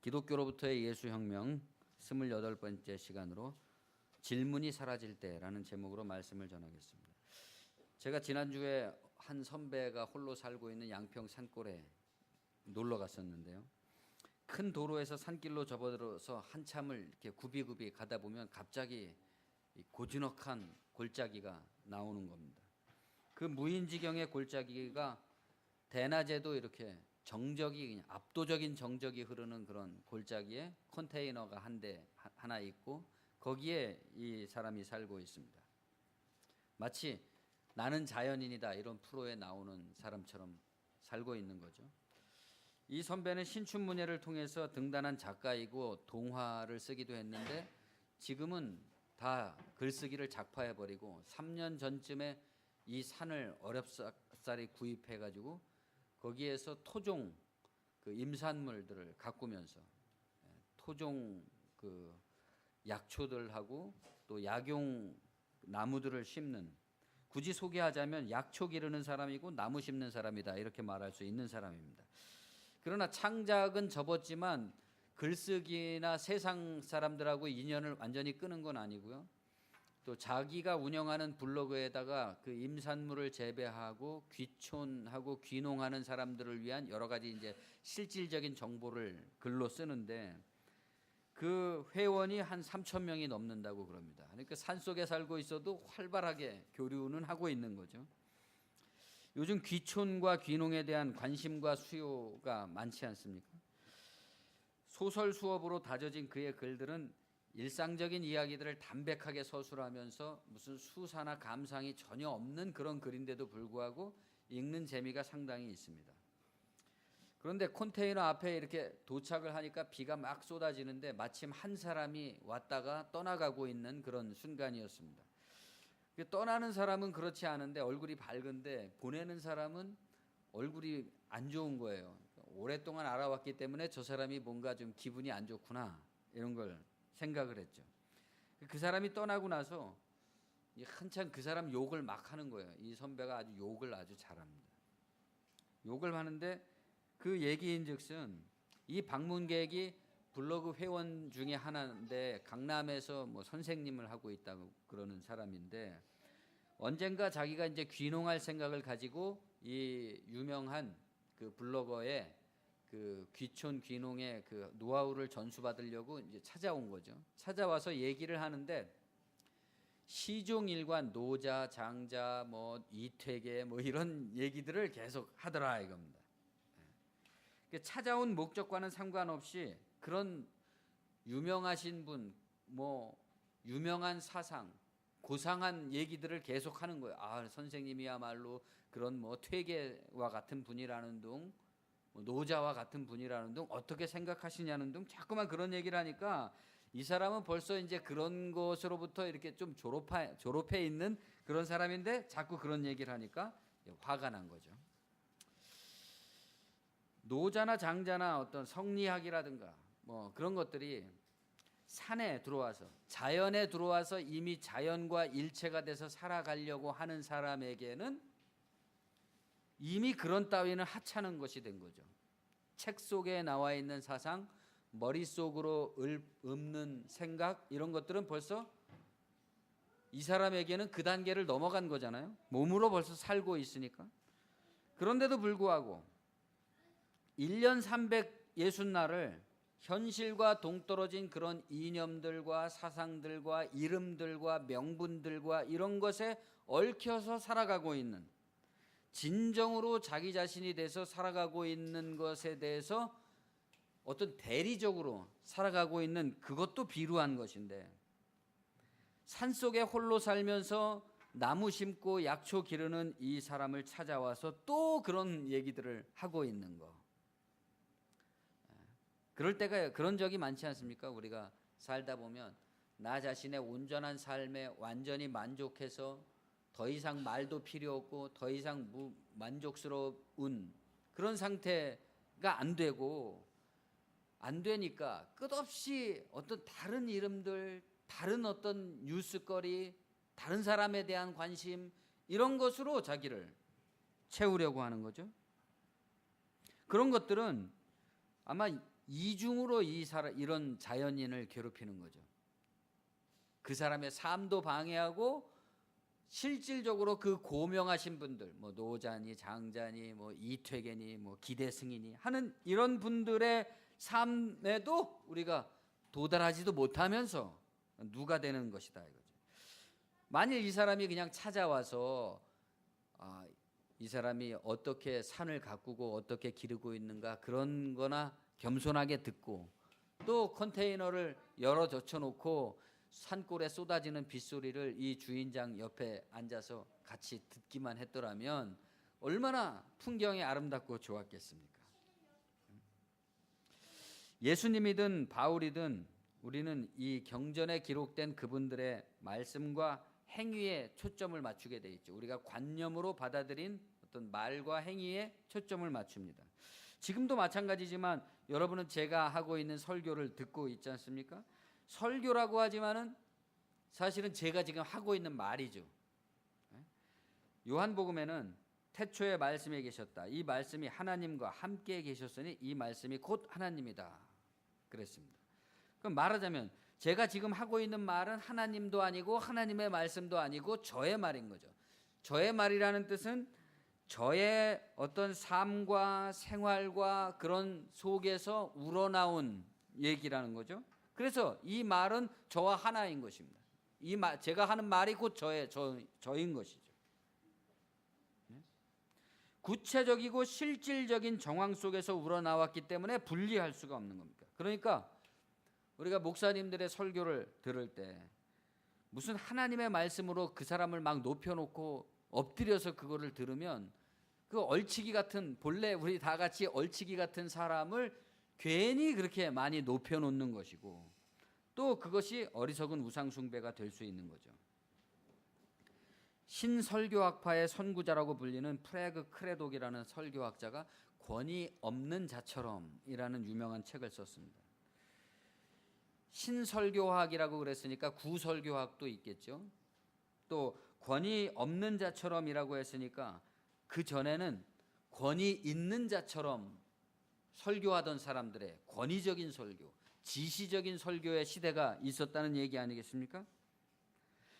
기독교로부터의 예수혁명 28번째 시간으로 질문이 사라질 때라는 제목으로 말씀을 전하겠습니다. 제가 지난주에 한 선배가 홀로 살고 있는 양평 산골에 놀러 갔었는데요. 큰 도로에서 산길로 접어들어서 한참을 이렇게 굽이굽이 가다 보면 갑자기 고즈넉한 골짜기가 나오는 겁니다. 그 무인지경의 골짜기가 대낮에도 이렇게 정적이 그냥 압도적인 정적이 흐르는 그런 골짜기에 컨테이너가 하나 있고 거기에 이 사람이 살고 있습니다. 마치 나는 자연인이다 이런 프로에 나오는 사람처럼 살고 있는 거죠. 이 선배는 신춘문예를 통해서 등단한 작가이고 동화를 쓰기도 했는데 지금은 다 글쓰기를 작파해버리고 3년 전쯤에 이 산을 어렵사리 구입해가지고 거기에서 토종 그 임산물들을 가꾸면서 토종 그 약초들하고 또 약용 나무들을 심는, 굳이 소개하자면 약초 기르는 사람이고 나무 심는 사람이다 이렇게 말할 수 있는 사람입니다. 그러나 창작은 접었지만 글쓰기나 세상 사람들하고 인연을 완전히 끊은 건 아니고요. 또 자기가 운영하는 블로그에다가 그 임산물을 재배하고 귀촌하고 귀농하는 사람들을 위한 여러 가지 이제 실질적인 정보를 글로 쓰는데 그 회원이 한 3,000명이 넘는다고 그럽니다. 그러니까 산속에 살고 있어도 활발하게 교류는 하고 있는 거죠. 요즘 귀촌과 귀농에 대한 관심과 수요가 많지 않습니까? 소설 수업으로 다져진 그의 글들은 일상적인 이야기들을 담백하게 서술하면서 무슨 수사나 감상이 전혀 없는 그런 글인데도 불구하고 읽는 재미가 상당히 있습니다. 그런데 컨테이너 앞에 이렇게 도착을 하니까 비가 막 쏟아지는데 마침 한 사람이 왔다가 떠나가고 있는 그런 순간이었습니다. 떠나는 사람은 그렇지 않은데 얼굴이 밝은데 보내는 사람은 얼굴이 안 좋은 거예요. 오랫동안 알아왔기 때문에 저 사람이 뭔가 좀 기분이 안 좋구나 이런 걸 생각을 했죠. 그 사람이 떠나고 나서 한참 그 사람 욕을 막 하는 거예요. 이 선배가 아주 욕을 아주 잘합니다. 욕을 하는데 그 얘기인즉슨 이 방문객이 블로그 회원 중에 하나인데 강남에서 뭐 선생님을 하고 있다고 그러는 사람인데 언젠가 자기가 이제 귀농할 생각을 가지고 이 유명한 그 블로거에 그 귀촌 귀농의 그 노하우를 전수받으려고 이제 찾아온 거죠. 찾아와서 얘기를 하는데 시종일관 노자, 장자, 뭐 이퇴계 뭐 이런 얘기들을 계속 하더라 이겁니다. 찾아온 목적과는 상관없이 그런 유명하신 분, 뭐 유명한 사상, 고상한 얘기들을 계속 하는 거예요. 아, 선생님이야말로 그런 뭐 퇴계와 같은 분이라는 둥, 노자와 같은 분이라는 둥, 어떻게 생각하시냐는 둥, 자꾸만 그런 얘기를 하니까 이 사람은 벌써 이제 그런 것으로부터 이렇게 좀 졸업해 있는 그런 사람인데 자꾸 그런 얘기를 하니까 화가 난 거죠. 노자나 장자나 어떤 성리학이라든가 뭐 그런 것들이 산에 들어와서 자연에 들어와서 이미 자연과 일체가 돼서 살아가려고 하는 사람에게는 이미 그런 따위는 하찮은 것이 된 거죠. 책 속에 나와 있는 사상, 머릿속으로 읊는 생각 이런 것들은 벌써 이 사람에게는 그 단계를 넘어간 거잖아요. 몸으로 벌써 살고 있으니까. 그런데도 불구하고 1년 360날을 현실과 동떨어진 그런 이념들과 사상들과 이름들과 명분들과 이런 것에 얽혀서 살아가고 있는, 진정으로 자기 자신이 돼서 살아가고 있는 것에 대해서 어떤 대리적으로 살아가고 있는 그것도 비루한 것인데 산속에 홀로 살면서 나무 심고 약초 기르는 이 사람을 찾아와서 또 그런 얘기들을 하고 있는 거. 그럴 때가 그런 적이 많지 않습니까? 우리가 살다 보면 나 자신의 온전한 삶에 완전히 만족해서 더 이상 말도 필요 없고 더 이상 만족스러운 그런 상태가 안 되니까 끝없이 어떤 다른 이름들, 다른 어떤 뉴스거리, 다른 사람에 대한 관심 이런 것으로 자기를 채우려고 하는 거죠. 그런 것들은 아마 이중으로 이런 자연인을 괴롭히는 거죠. 그 사람의 삶도 방해하고 실질적으로 그 고명하신 분들, 뭐 노자니, 장자니, 뭐 이퇴계니, 뭐 기대승이니 하는 이런 분들의 삶에도 우리가 도달하지도 못하면서 누가 되는 것이다 이거죠. 만일 이 사람이 그냥 찾아와서 이 사람이 어떻게 산을 가꾸고 어떻게 기르고 있는가 그런 거나 겸손하게 듣고 또 컨테이너를 열어 젖혀놓고 산골에 쏟아지는 빗소리를 이 주인장 옆에 앉아서 같이 듣기만 했더라면 얼마나 풍경이 아름답고 좋았겠습니까? 예수님이든 바울이든 우리는 이 경전에 기록된 그분들의 말씀과 행위에 초점을 맞추게 돼 있죠. 우리가 관념으로 받아들인 어떤 말과 행위에 초점을 맞춥니다. 지금도 마찬가지지만 여러분은 제가 하고 있는 설교를 듣고 있지 않습니까? 설교라고 하지만은 사실은 제가 지금 하고 있는 말이죠. 요한복음에는 태초에 말씀에 계셨다. 이 말씀이 하나님과 함께 계셨으니 이 말씀이 곧 하나님이다. 그랬습니다. 그럼 말하자면 제가 지금 하고 있는 말은 하나님도 아니고 하나님의 말씀도 아니고 저의 말인 거죠. 저의 말이라는 뜻은 저의 어떤 삶과 생활과 그런 속에서 우러나온 얘기라는 거죠. 그래서 이 말은 저와 하나인 것입니다. 제가 하는 말이 곧 저인 것이죠. 구체적이고 실질적인 정황 속에서 우러나왔기 때문에 분리할 수가 없는 겁니다. 그러니까 우리가 목사님들의 설교를 들을 때 무슨 하나님의 말씀으로 그 사람을 막 높여놓고 엎드려서 그거를 들으면 그 얼치기 같은 본래 우리 다 같이 얼치기 같은 사람을 괜히 그렇게 많이 높여놓는 것이고 또 그것이 어리석은 우상숭배가 될 수 있는 거죠. 신설교학파의 선구자라고 불리는 프레그 크레독이라는 설교학자가 권위 없는 자처럼이라는 유명한 책을 썼습니다. 신설교학이라고 그랬으니까 구설교학도 있겠죠. 또 권위 없는 자처럼이라고 했으니까 그 전에는 권위 있는 자처럼 설교하던 사람들의 권위적인 설교, 지시적인 설교의 시대가 있었다는 얘기 아니겠습니까?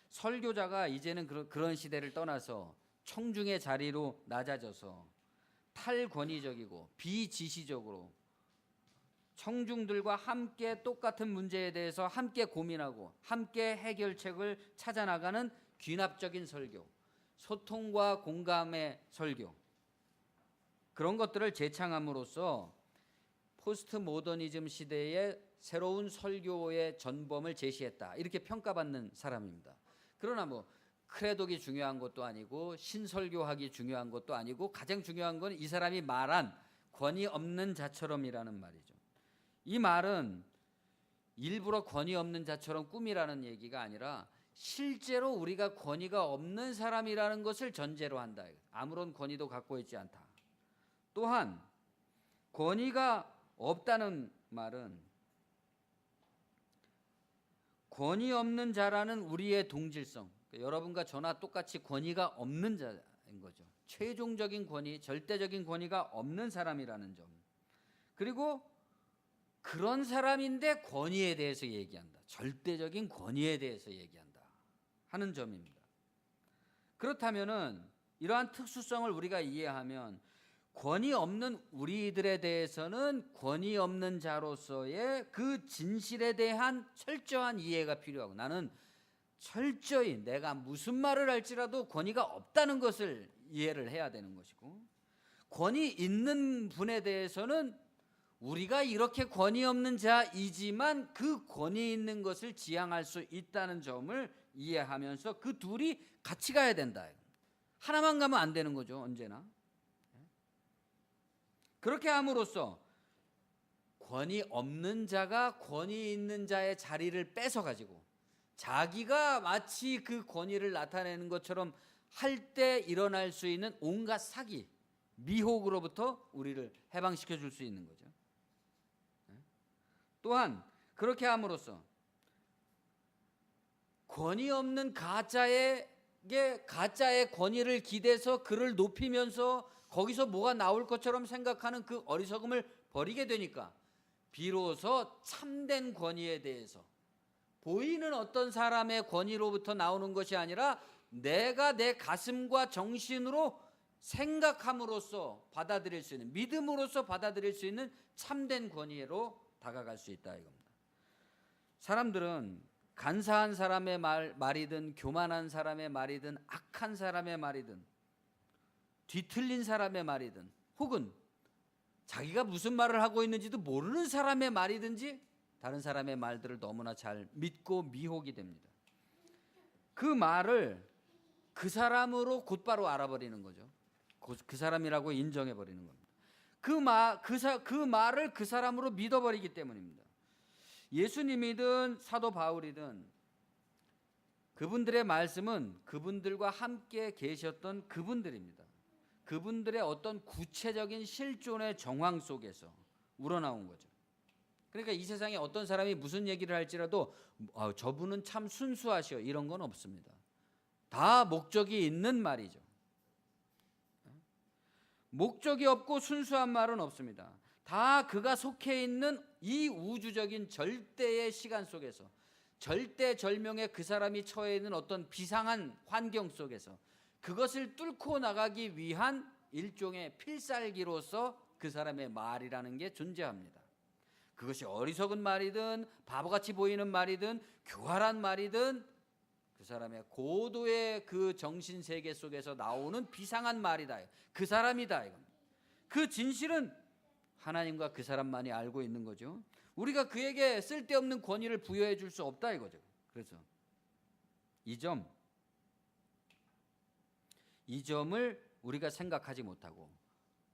설교자가 이제는 그런 시대를 떠나서 청중의 자리로 낮아져서 탈권위적이고 비지시적으로 청중들과 함께 똑같은 문제에 대해서 함께 고민하고 함께 해결책을 찾아나가는 귀납적인 설교, 소통과 공감의 설교, 그런 것들을 재창함으로써 포스트 모더니즘 시대의 새로운 설교의 전범을 제시했다, 이렇게 평가받는 사람입니다. 그러나 뭐 크레독이 중요한 것도 아니고 신설교학이 중요한 것도 아니고 가장 중요한 건 이 사람이 말한 권위 없는 자처럼이라는 말이죠. 이 말은 일부러 권위 없는 자처럼 꾸미라는 얘기가 아니라 실제로 우리가 권위가 없는 사람이라는 것을 전제로 한다. 아무런 권위도 갖고 있지 않다. 또한 권위가 없다는 말은 권위 없는 자라는 우리의 동질성, 여러분과 저나 똑같이 권위가 없는 자인 거죠. 최종적인 권위, 절대적인 권위가 없는 사람이라는 점. 그리고 그런 사람인데 권위에 대해서 얘기한다. 절대적인 권위에 대해서 얘기한다 하는 점입니다. 그렇다면은 이러한 특수성을 우리가 이해하면 권위 없는 우리들에 대해서는 권위 없는 자로서의 그 진실에 대한 철저한 이해가 필요하고, 나는 철저히 내가 무슨 말을 할지라도 권위가 없다는 것을 이해를 해야 되는 것이고, 권위 있는 분에 대해서는 우리가 이렇게 권위 없는 자이지만 그 권위 있는 것을 지향할 수 있다는 점을 이해하면서 그 둘이 같이 가야 된다. 하나만 가면 안 되는 거죠, 언제나. 그렇게 함으로써 권위 없는 자가 권위 있는 자의 자리를 뺏어가지고 자기가 마치 그 권위를 나타내는 것처럼 할 때 일어날 수 있는 온갖 사기, 미혹으로부터 우리를 해방시켜 줄 수 있는 거죠. 또한 그렇게 함으로써 권위 없는 가짜의 권위를 기대서 그를 높이면서 거기서 뭐가 나올 것처럼 생각하는 그 어리석음을 버리게 되니까 비로소 참된 권위에 대해서 보이는 어떤 사람의 권위로부터 나오는 것이 아니라 내가 내 가슴과 정신으로 생각함으로써 받아들일 수 있는, 믿음으로써 받아들일 수 있는 참된 권위로 다가갈 수 있다 이겁니다. 사람들은 간사한 사람의 말이든 교만한 사람의 말이든 악한 사람의 말이든 뒤틀린 사람의 말이든 혹은 자기가 무슨 말을 하고 있는지도 모르는 사람의 말이든지 다른 사람의 말들을 너무나 잘 믿고 미혹이 됩니다. 그 말을 그 사람으로 곧바로 알아버리는 거죠. 그 사람이라고 인정해버리는 겁니다. 그 말을 그 사람으로 믿어버리기 때문입니다. 예수님이든 사도 바울이든 그분들의 말씀은 그분들과 함께 계셨던 그분들입니다. 그분들의 어떤 구체적인 실존의 정황 속에서 우러나온 거죠. 그러니까 이 세상에 어떤 사람이 무슨 얘기를 할지라도 저분은 참 순수하시오 이런 건 없습니다. 다 목적이 있는 말이죠. 목적이 없고 순수한 말은 없습니다. 다 그가 속해 있는 이 우주적인 절대의 시간 속에서, 절대절명의 그 사람이 처해 있는 어떤 비상한 환경 속에서 그것을 뚫고 나가기 위한 일종의 필살기로서 그 사람의 말이라는 게 존재합니다. 그것이 어리석은 말이든 바보같이 보이는 말이든 교활한 말이든 그 사람의 고도의 그 정신세계 속에서 나오는 비상한 말이다. 그 사람이다. 그 진실은 하나님과 그 사람만이 알고 있는 거죠. 우리가 그에게 쓸데없는 권위를 부여해 줄 수 없다 이거죠. 그래서 이 점을 우리가 생각하지 못하고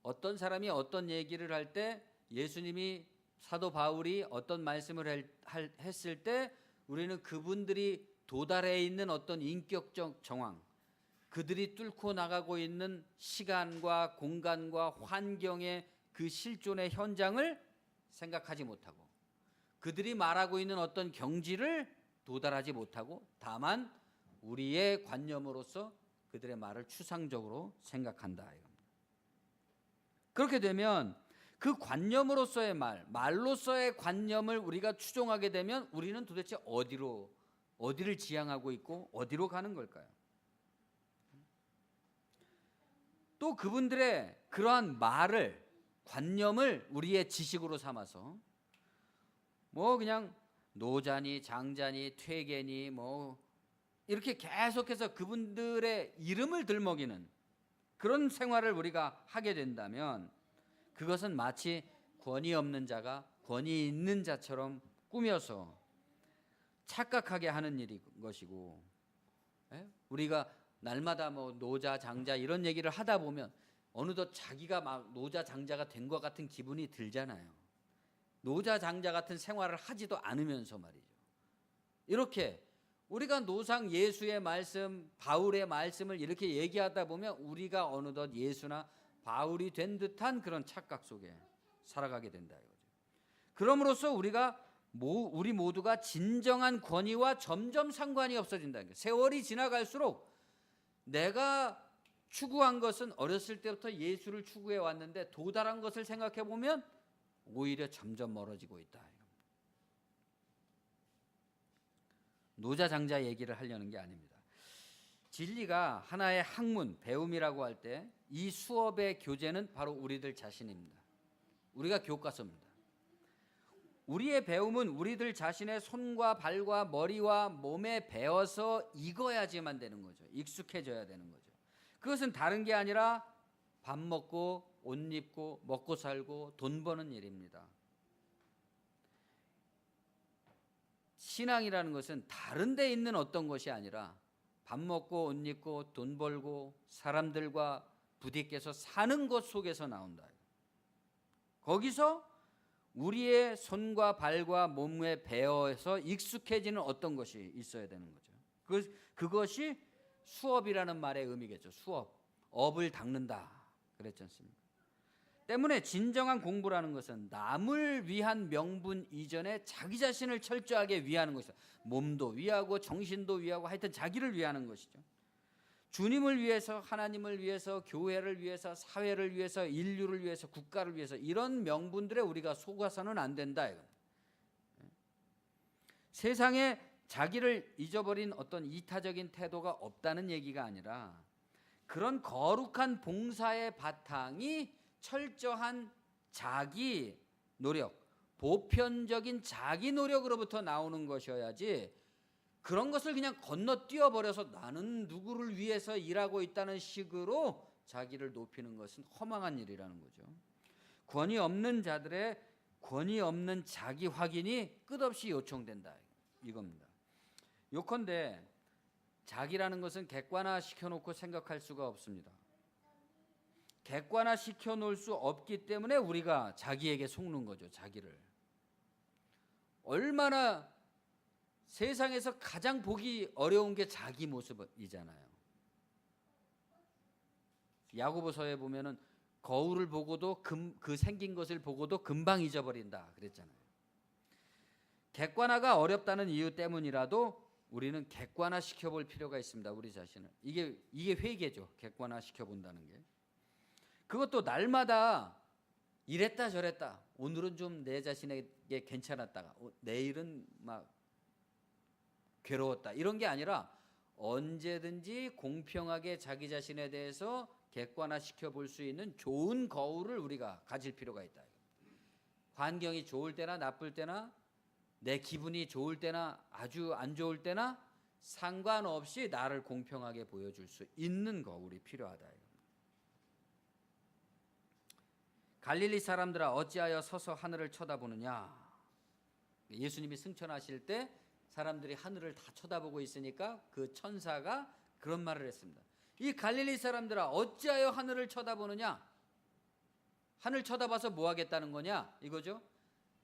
어떤 사람이 어떤 얘기를 할 때 예수님이 사도 바울이 어떤 말씀을 했을 때 우리는 그분들이 도달해 있는 어떤 인격적 정황, 그들이 뚫고 나가고 있는 시간과 공간과 환경의 그 실존의 현장을 생각하지 못하고 그들이 말하고 있는 어떤 경지를 도달하지 못하고 다만 우리의 관념으로서 그들의 말을 추상적으로 생각한다 이겁니다. 그렇게 되면 그 관념으로서의 말로서의 관념을 우리가 추종하게 되면 우리는 도대체 어디를 지향하고 있고 어디로 가는 걸까요? 또 그분들의 그러한 말을, 관념을 우리의 지식으로 삼아서 그냥 노자니 장자니 퇴계니 이렇게 계속해서 그분들의 이름을 들먹이는 그런 생활을 우리가 하게 된다면 그것은 마치 권위 없는 자가 권위 있는 자처럼 꾸며서 착각하게 하는 일인 것이고, 우리가 날마다 노자 장자 이런 얘기를 하다 보면 어느덧 자기가 막 노자 장자가 된 것 같은 기분이 들잖아요. 노자 장자 같은 생활을 하지도 않으면서 말이죠. 이렇게 우리가 노상 예수의 말씀, 바울의 말씀을 이렇게 얘기하다 보면 우리가 어느덧 예수나 바울이 된 듯한 그런 착각 속에 살아가게 된다 이거죠. 그럼으로써 우리 모두가 진정한 권위와 점점 상관이 없어진다는 거예요. 세월이 지나갈수록 내가 추구한 것은 어렸을 때부터 예수를 추구해 왔는데 도달한 것을 생각해 보면 오히려 점점 멀어지고 있다. 노자장자 얘기를 하려는 게 아닙니다. 진리가 하나의 학문, 배움이라고 할 때 이 수업의 교재는 바로 우리들 자신입니다. 우리가 교과서입니다. 우리의 배움은 우리들 자신의 손과 발과 머리와 몸에 배어서 익어야지만 되는 거죠. 익숙해져야 되는 거죠. 그것은 다른 게 아니라 밥 먹고 옷 입고 먹고 살고 돈 버는 일입니다. 신앙이라는 것은 다른 데 있는 어떤 것이 아니라 밥 먹고 옷 입고 돈 벌고 사람들과 부딪혀서 사는 것 속에서 나온다. 거기서 우리의 손과 발과 몸에 배어서 익숙해지는 어떤 것이 있어야 되는 거죠. 그것이 수업이라는 말의 의미겠죠. 수업, 업을 닦는다 그랬지 않습니까? 때문에 진정한 공부라는 것은 남을 위한 명분 이전에 자기 자신을 철저하게 위하는 것이다. 몸도 위하고 정신도 위하고 하여튼 자기를 위하는 것이죠. 주님을 위해서, 하나님을 위해서, 교회를 위해서, 사회를 위해서, 인류를 위해서, 국가를 위해서 이런 명분들에 우리가 속아서는 안 된다. 세상에 자기를 잊어버린 어떤 이타적인 태도가 없다는 얘기가 아니라 그런 거룩한 봉사의 바탕이 철저한 자기 노력, 보편적인 자기 노력으로부터 나오는 것이어야지 그런 것을 그냥 건너뛰어 버려서 나는 누구를 위해서 일하고 있다는 식으로 자기를 높이는 것은 허망한 일이라는 거죠. 권위 없는 자들의 권위 없는 자기 확인이 끝없이 요청된다 이겁니다. 요컨대 자기라는 것은 객관화 시켜놓고 생각할 수가 없습니다. 객관화 시켜놓을 수 없기 때문에 우리가 자기에게 속는 거죠. 자기를. 얼마나 세상에서 가장 보기 어려운 게 자기 모습이잖아요. 야고보서에 보면은 거울을 보고도 그 생긴 것을 보고도 금방 잊어버린다 그랬잖아요. 객관화가 어렵다는 이유 때문이라도 우리는 객관화 시켜볼 필요가 있습니다. 우리 자신을. 이게 회개죠. 객관화 시켜본다는 게. 그것도 날마다 이랬다 저랬다. 오늘은 좀 내 자신에게 괜찮았다가 내일은 막 괴로웠다. 이런 게 아니라 언제든지 공평하게 자기 자신에 대해서 객관화 시켜볼 수 있는 좋은 거울을 우리가 가질 필요가 있다. 환경이 좋을 때나 나쁠 때나 내 기분이 좋을 때나 아주 안 좋을 때나 상관없이 나를 공평하게 보여줄 수 있는 거울이 필요하다. 갈릴리 사람들아 어찌하여 서서 하늘을 쳐다보느냐. 예수님이 승천하실 때 사람들이 하늘을 다 쳐다보고 있으니까 그 천사가 그런 말을 했습니다. 이 갈릴리 사람들아 어찌하여 하늘을 쳐다보느냐. 하늘 쳐다봐서 뭐 하겠다는 거냐 이거죠.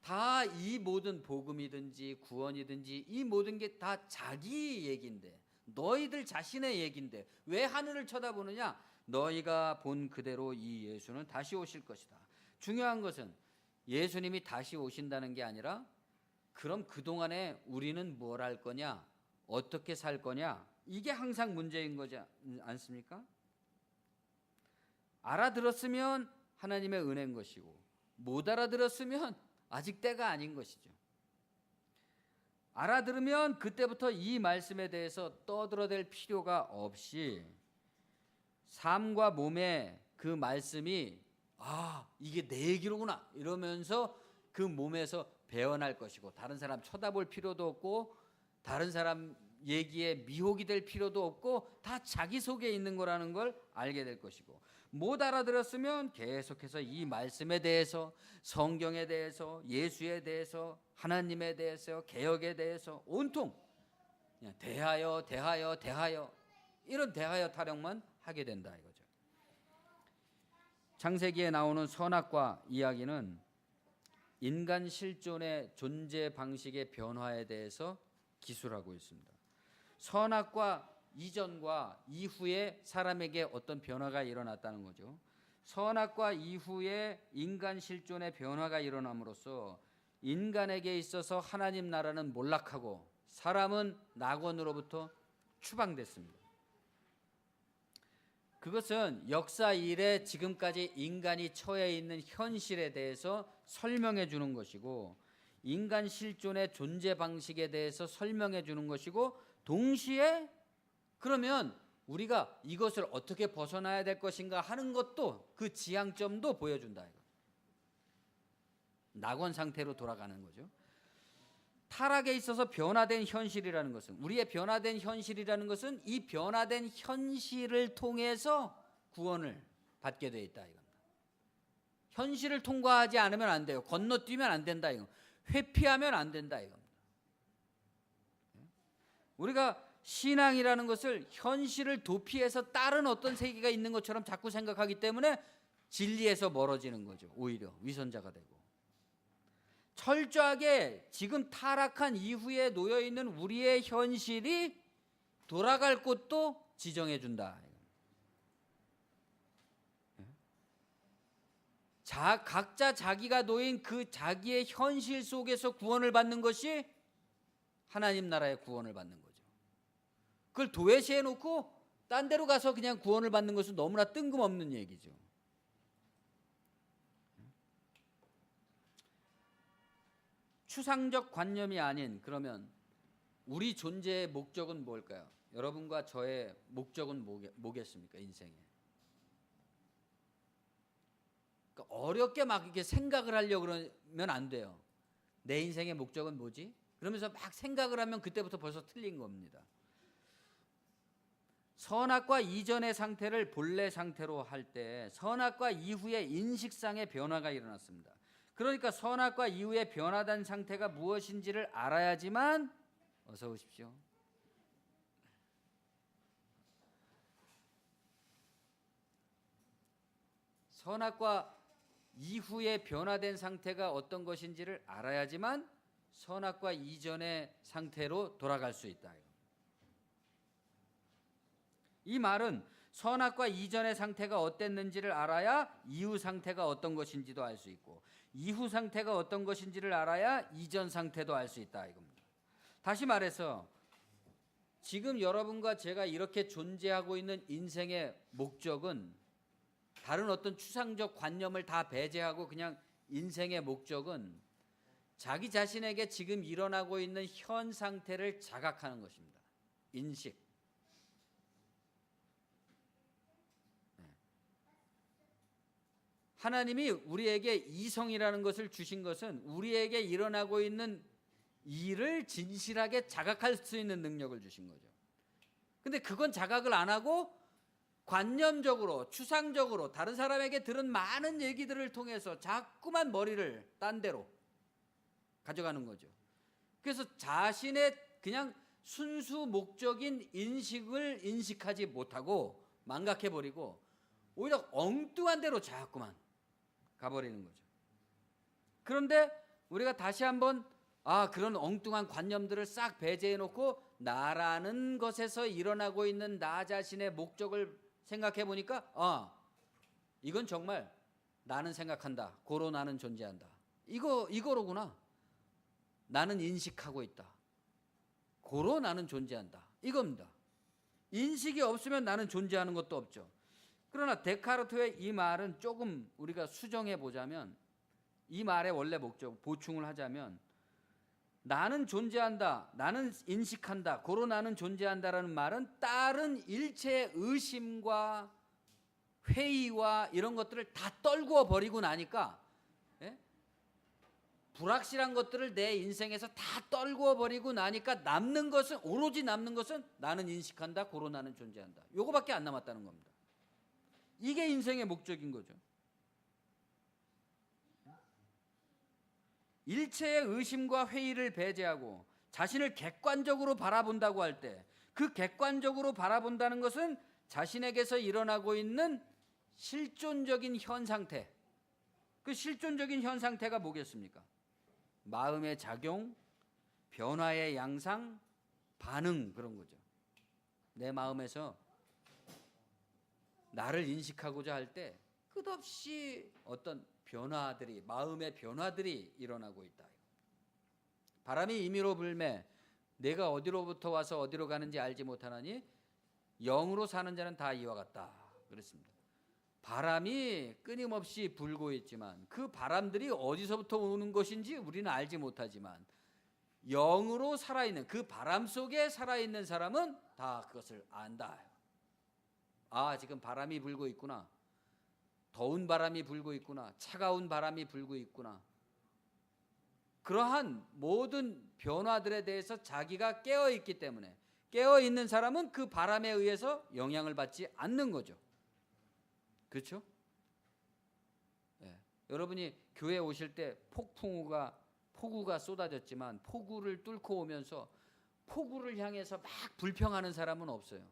다 이 모든 복음이든지 구원이든지 이 모든 게 다 자기 얘기인데 너희들 자신의 얘기인데 왜 하늘을 쳐다보느냐. 너희가 본 그대로 이 예수는 다시 오실 것이다. 중요한 것은 예수님이 다시 오신다는 게 아니라 그럼 그동안에 우리는 뭘 할 거냐 어떻게 살 거냐 이게 항상 문제인 거지 않습니까? 알아들었으면 하나님의 은혜인 것이고 못 알아들었으면 아직 때가 아닌 것이죠. 알아들으면 그때부터 이 말씀에 대해서 떠들어댈 필요가 없이 삶과 몸의 그 말씀이 이게 내 얘기로구나 이러면서 그 몸에서 배어날 것이고 다른 사람 쳐다볼 필요도 없고 다른 사람 얘기에 미혹이 될 필요도 없고 다 자기 속에 있는 거라는 걸 알게 될 것이고 못 알아들었으면 계속해서 이 말씀에 대해서 성경에 대해서 예수에 대해서 하나님에 대해서 개혁에 대해서 온통 그냥 대하여 이런 대하여 타령만 하게 된다 이거죠. 창세기에 나오는 선악과 이야기는 인간 실존의 존재 방식의 변화에 대해서 기술하고 있습니다. 선악과 이전과 이후에 사람에게 어떤 변화가 일어났다는 거죠. 선악과 이후에 인간 실존의 변화가 일어남으로써 인간에게 있어서 하나님 나라는 몰락하고 사람은 낙원으로부터 추방됐습니다. 그것은 역사 이래 지금까지 인간이 처해 있는 현실에 대해서 설명해 주는 것이고 인간 실존의 존재 방식에 대해서 설명해 주는 것이고 동시에 그러면 우리가 이것을 어떻게 벗어나야 될 것인가 하는 것도 그 지향점도 보여준다. 낙원 상태로 돌아가는 거죠. 타락에 있어서 변화된 현실이라는 것은 우리의 변화된 현실이라는 것은 이 변화된 현실을 통해서 구원을 받게 되어 있다 이겁니다. 현실을 통과하지 않으면 안 돼요. 건너뛰면 안 된다 이거. 회피하면 안 된다 이겁니다. 우리가 신앙이라는 것을 현실을 도피해서 다른 어떤 세계가 있는 것처럼 자꾸 생각하기 때문에 진리에서 멀어지는 거죠. 오히려 위선자가 되고 철저하게 지금 타락한 이후에 놓여있는 우리의 현실이 돌아갈 곳도 지정해 준다. 각자 자기가 놓인 그 자기의 현실 속에서 구원을 받는 것이 하나님 나라의 구원을 받는 거죠. 그걸 도외시해 놓고 딴 데로 가서 그냥 구원을 받는 것은 너무나 뜬금없는 얘기죠. 추상적 관념이 아닌, 그러면 우리 존재의 목적은 뭘까요? 여러분과 저의 목적은 뭐겠습니까? 인생에. 그러니까 어렵게 막 이렇게 생각을 하려고 그러면 안 돼요. 내 인생의 목적은 뭐지? 그러면서 막 생각을 하면 그때부터 벌써 틀린 겁니다. 선악과 이전의 상태를 본래 상태로 할 때 선악과 이후의 인식상의 변화가 일어났습니다. 그러니까 선악과 이후의 변화된 상태가 무엇인지를 알아야지만, 어서 오십시오, 선악과 이후에 변화된 상태가 어떤 것인지를 알아야지만 선악과 이전의 상태로 돌아갈 수 있다. 이 말은 선악과 이전의 상태가 어땠는지를 알아야 이후 상태가 어떤 것인지도 알 수 있고, 이후 상태가 어떤 것인지를 알아야 이전 상태도 알 수 있다 이겁니다. 다시 말해서 지금 여러분과 제가 이렇게 존재하고 있는 인생의 목적은, 다른 어떤 추상적 관념을 다 배제하고 그냥 인생의 목적은 자기 자신에게 지금 일어나고 있는 현 상태를 자각하는 것입니다. 인식. 하나님이 우리에게 이성이라는 것을 주신 것은 우리에게 일어나고 있는 일을 진실하게 자각할 수 있는 능력을 주신 거죠. 근데 그건 자각을 안 하고 관념적으로, 추상적으로 다른 사람에게 들은 많은 얘기들을 통해서 자꾸만 머리를 딴 데로 가져가는 거죠. 그래서 자신의 그냥 순수 목적인 인식을 인식하지 못하고 망각해버리고 오히려 엉뚱한 데로 자꾸만 가버리는 거죠. 그런데 우리가 다시 한번 그런 엉뚱한 관념들을 싹 배제해놓고 나라는 것에서 일어나고 있는 나 자신의 목적을 생각해 보니까 이건 정말 나는 생각한다, 고로 나는 존재한다, 이거로구나. 나는 인식하고 있다, 고로 나는 존재한다, 이겁니다. 인식이 없으면 나는 존재하는 것도 없죠. 그러나 데카르트의 이 말은 조금 우리가 수정해 보자면, 이 말의 원래 목적 보충을 하자면, 나는 존재한다, 나는 인식한다, 고로 나는 존재한다라는 말은 다른 일체의 의심과 회의와 이런 것들을 다 떨구어 버리고 나니까, 불확실한 것들을 내 인생에서 다 떨구어 버리고 나니까 오로지 남는 것은 나는 인식한다, 고로 나는 존재한다, 요거밖에 안 남았다는 겁니다. 이게 인생의 목적인 거죠. 일체의 의심과 회의를 배제하고 자신을 객관적으로 바라본다고 할 때, 그 객관적으로 바라본다는 것은 자신에게서 일어나고 있는 실존적인 현 상태, 그 실존적인 현 상태가 뭐겠습니까? 마음의 작용, 변화의 양상, 반응, 그런 거죠. 내 마음에서 나를 인식하고자 할 때 끝없이 어떤 변화들이, 마음의 변화들이 일어나고 있다. 바람이 임의로 불매 내가 어디로부터 와서 어디로 가는지 알지 못하나니 영으로 사는 자는 다 이와 같다 그랬습니다. 바람이 끊임없이 불고 있지만 그 바람들이 어디서부터 오는 것인지 우리는 알지 못하지만 영으로 살아있는, 그 바람 속에 살아있는 사람은 다 그것을 안다. 지금 바람이 불고 있구나, 더운 바람이 불고 있구나, 차가운 바람이 불고 있구나. 그러한 모든 변화들에 대해서 자기가 깨어있기 때문에, 깨어있는 사람은 그 바람에 의해서 영향을 받지 않는 거죠. 그렇죠? 여러분이 교회 오실 때 폭우가 쏟아졌지만 폭우를 뚫고 오면서 폭우를 향해서 막 불평하는 사람은 없어요.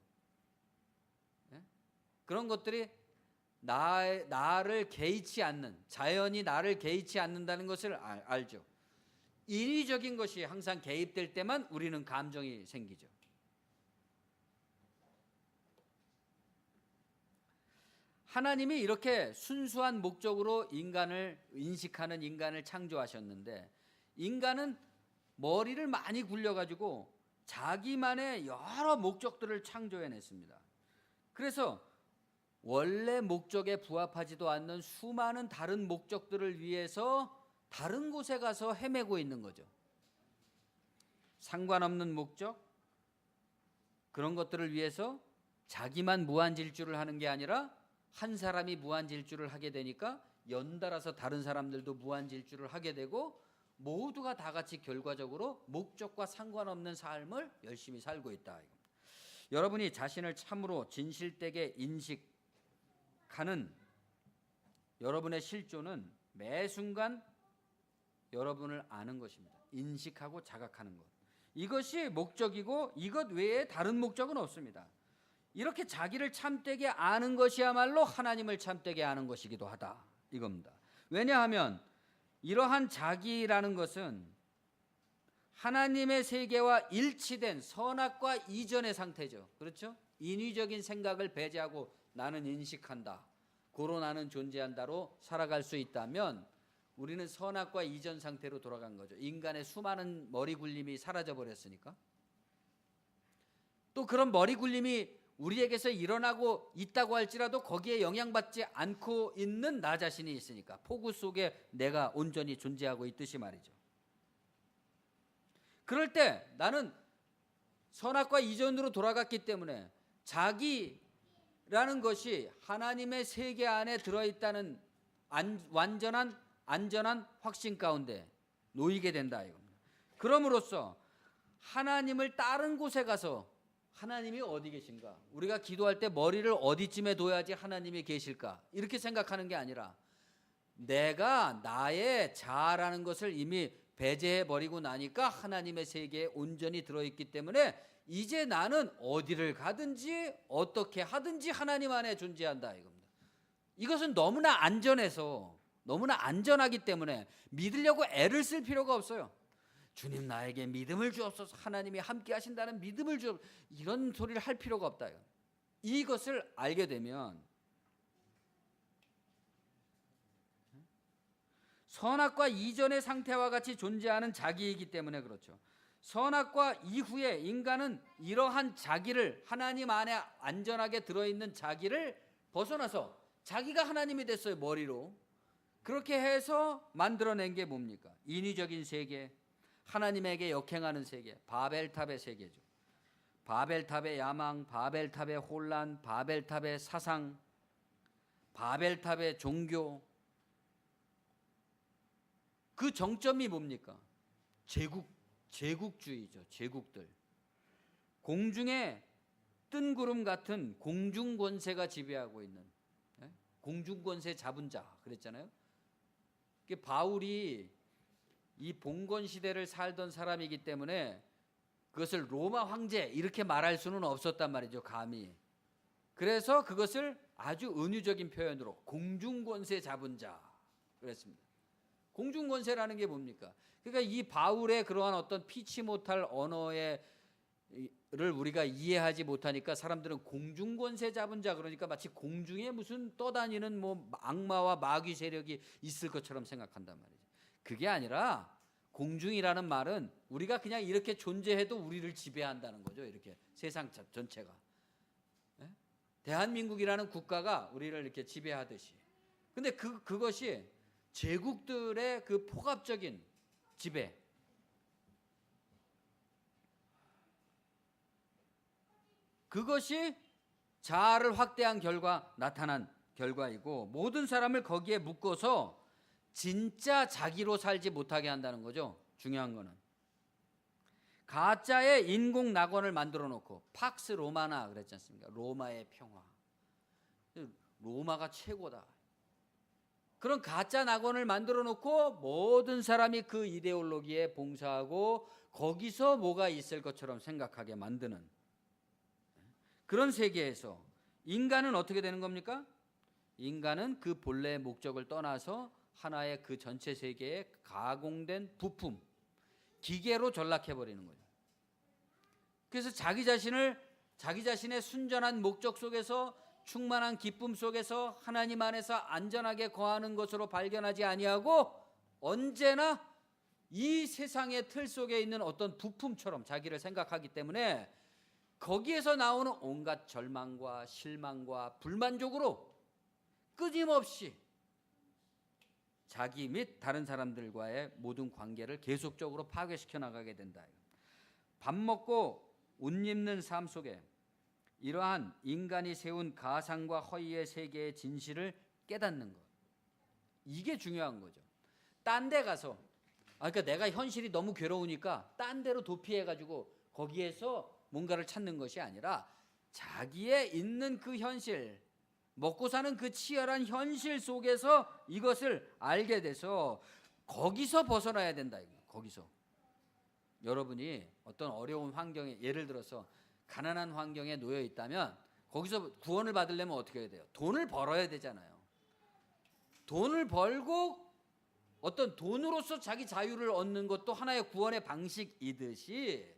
그런 것들이 나를 개의치 않는, 자연이 나를 개의치 않는다는 것을 알죠. 인위적인 것이 항상 개입될 때만 우리는 감정이 생기죠. 하나님이 이렇게 순수한 목적으로 인간을 인식하는 인간을 창조하셨는데, 인간은 머리를 많이 굴려가지고 자기만의 여러 목적들을 창조해냈습니다. 그래서 원래 목적에 부합하지도 않는 수많은 다른 목적들을 위해서 다른 곳에 가서 헤매고 있는 거죠. 상관없는 목적, 그런 것들을 위해서 자기만 무한질주를 하는 게 아니라 한 사람이 무한질주를 하게 되니까 연달아서 다른 사람들도 무한질주를 하게 되고 모두가 다 같이 결과적으로 목적과 상관없는 삶을 열심히 살고 있다. 여러분이 자신을 참으로 진실되게 인식하는 여러분의 실존은 매 순간 여러분을 아는 것입니다. 인식하고 자각하는 것. 이것이 목적이고 이것 외에 다른 목적은 없습니다. 이렇게 자기를 참되게 아는 것이야말로 하나님을 참되게 아는 것이기도 하다. 이겁니다. 왜냐하면 이러한 자기라는 것은 하나님의 세계와 일치된 선악과 이전의 상태죠. 그렇죠? 인위적인 생각을 배제하고 나는 인식한다, 고로 나는 존재한다로 살아갈 수 있다면 우리는 선악과 이전 상태로 돌아간 거죠. 인간의 수많은 머리 굴림이 사라져 버렸으니까. 또 그런 머리 굴림이 우리에게서 일어나고 있다고 할지라도 거기에 영향받지 않고 있는 나 자신이 있으니까, 폭우 속에 내가 온전히 존재하고 있듯이 말이죠. 그럴 때 나는 선악과 이전으로 돌아갔기 때문에 자기라는 것이 하나님의 세계 안에 들어있다는 완전한 안전한 확신 가운데 놓이게 된다 이겁니다. 그럼으로써 하나님을 다른 곳에 가서 하나님이 어디 계신가? 우리가 기도할 때 머리를 어디쯤에 둬야지 하나님이 계실까? 이렇게 생각하는 게 아니라 내가 나의 자아라는 것을 이미 배제해버리고 나니까 하나님의 세계에 온전히 들어있기 때문에 이제 나는 어디를 가든지 어떻게 하든지 하나님 안에 존재한다 이겁니다. 이것은 너무나 안전해서, 너무나 안전하기 때문에 믿으려고 애를 쓸 필요가 없어요. 주님 나에게 믿음을 주옵소서, 하나님이 함께 하신다는 믿음을 주옵소서, 이런 소리를 할 필요가 없다. 이것을 알게 되면 선악과 이전의 상태와 같이 존재하는 자기이기 때문에 그렇죠. 선악과 이후에 인간은 이러한 자기를, 하나님 안에 안전하게 들어있는 자기를 벗어나서 자기가 하나님이 됐어요. 머리로. 그렇게 해서 만들어낸 게 뭡니까? 인위적인 세계, 하나님에게 역행하는 세계, 바벨탑의 세계죠. 바벨탑의 야망, 바벨탑의 혼란, 바벨탑의 사상, 바벨탑의 종교. 그 정점이 뭡니까? 제국주의죠. 제국들. 공중에 뜬 구름 같은 공중권세가 지배하고 있는, 공중권세 잡은 자 그랬잖아요. 바울이 이 봉건 시대를 살던 사람이기 때문에 그것을 로마 황제 이렇게 말할 수는 없었단 말이죠. 감히. 그래서 그것을 아주 은유적인 표현으로 공중권세 잡은 자 그랬습니다. 공중권세라는 게 뭡니까? 그러니까 이 바울의 그러한 어떤 피치 못할 언어를 우리가 이해하지 못하니까 사람들은 공중권세 잡은 자, 그러니까 마치 공중에 무슨 떠다니는 뭐 악마와 마귀 세력이 있을 것처럼 생각한단 말이죠. 그게 아니라 공중이라는 말은 우리가 그냥 이렇게 존재해도 우리를 지배한다는 거죠. 이렇게 세상 전체가. 대한민국이라는 국가가 우리를 이렇게 지배하듯이. 근데 그것이 제국들의 그 폭압적인 지배, 그것이 자아를 확대한 결과 나타난 결과이고, 모든 사람을 거기에 묶어서 진짜 자기로 살지 못하게 한다는 거죠. 중요한 거는 가짜의 인공 낙원을 만들어 놓고, 팍스 로마나 그랬지 않습니까? 로마의 평화, 로마가 최고다. 그런 가짜 낙원을 만들어 놓고 모든 사람이 그 이데올로기에 봉사하고 거기서 뭐가 있을 것처럼 생각하게 만드는 그런 세계에서 인간은 어떻게 되는 겁니까? 인간은 그 본래의 목적을 떠나서 하나의 그 전체 세계에 가공된 부품, 기계로 전락해버리는 거죠. 그래서 자기 자신의 순전한 목적 속에서, 충만한 기쁨 속에서 하나님 안에서 안전하게 거하는 것으로 발견하지 아니하고 언제나 이 세상의 틀 속에 있는 어떤 부품처럼 자기를 생각하기 때문에 거기에서 나오는 온갖 절망과 실망과 불만족으로 끊임없이 자기 및 다른 사람들과의 모든 관계를 계속적으로 파괴시켜 나가게 된다. 밥 먹고 옷 입는 삶 속에 이러한 인간이 세운 가상과 허위의 세계의 진실을 깨닫는 것, 이게 중요한 거죠. 딴 데 가서 그러니까 내가 현실이 너무 괴로우니까 딴 데로 도피해가지고 거기에서 뭔가를 찾는 것이 아니라 자기의 있는 그 현실, 먹고 사는 그 치열한 현실 속에서 이것을 알게 돼서 거기서 벗어나야 된다. 거기서 여러분이 어떤 어려운 환경에, 예를 들어서 가난한 환경에 놓여 있다면 거기서 구원을 받으려면 어떻게 해야 돼요? 돈을 벌어야 되잖아요. 돈을 벌고 어떤 돈으로서 자기 자유를 얻는 것도 하나의 구원의 방식이듯이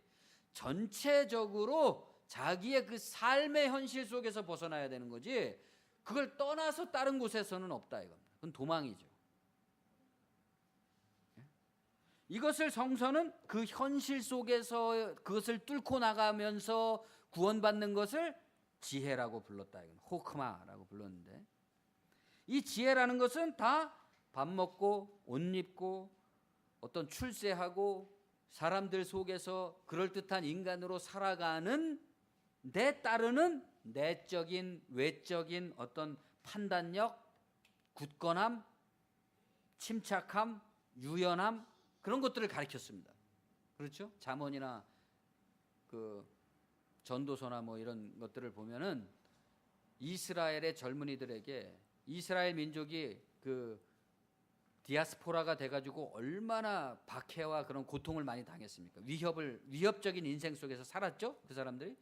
전체적으로 자기의 그 삶의 현실 속에서 벗어나야 되는 거지, 그걸 떠나서 다른 곳에서는 없다 이겁니다. 그건 도망이죠. 이것을 성서는 그 현실 속에서 그것을 뚫고 나가면서 구원받는 것을 지혜라고 불렀다. 호크마라고 불렀는데, 이 지혜라는 것은 다 밥 먹고 옷 입고 어떤 출세하고 사람들 속에서 그럴듯한 인간으로 살아가는 데 따르는 내적인 외적인 어떤 판단력, 굳건함, 침착함, 유연함, 그런 것들을 가르쳤습니다. 그렇죠? 잠언이나 그 전도서나 뭐 이런 것들을 보면은 이스라엘의 젊은이들에게, 이스라엘 민족이 그 디아스포라가 돼가지고 얼마나 박해와 그런 고통을 많이 당했습니까? 위협적인 인생 속에서 살았죠, 그 사람들이.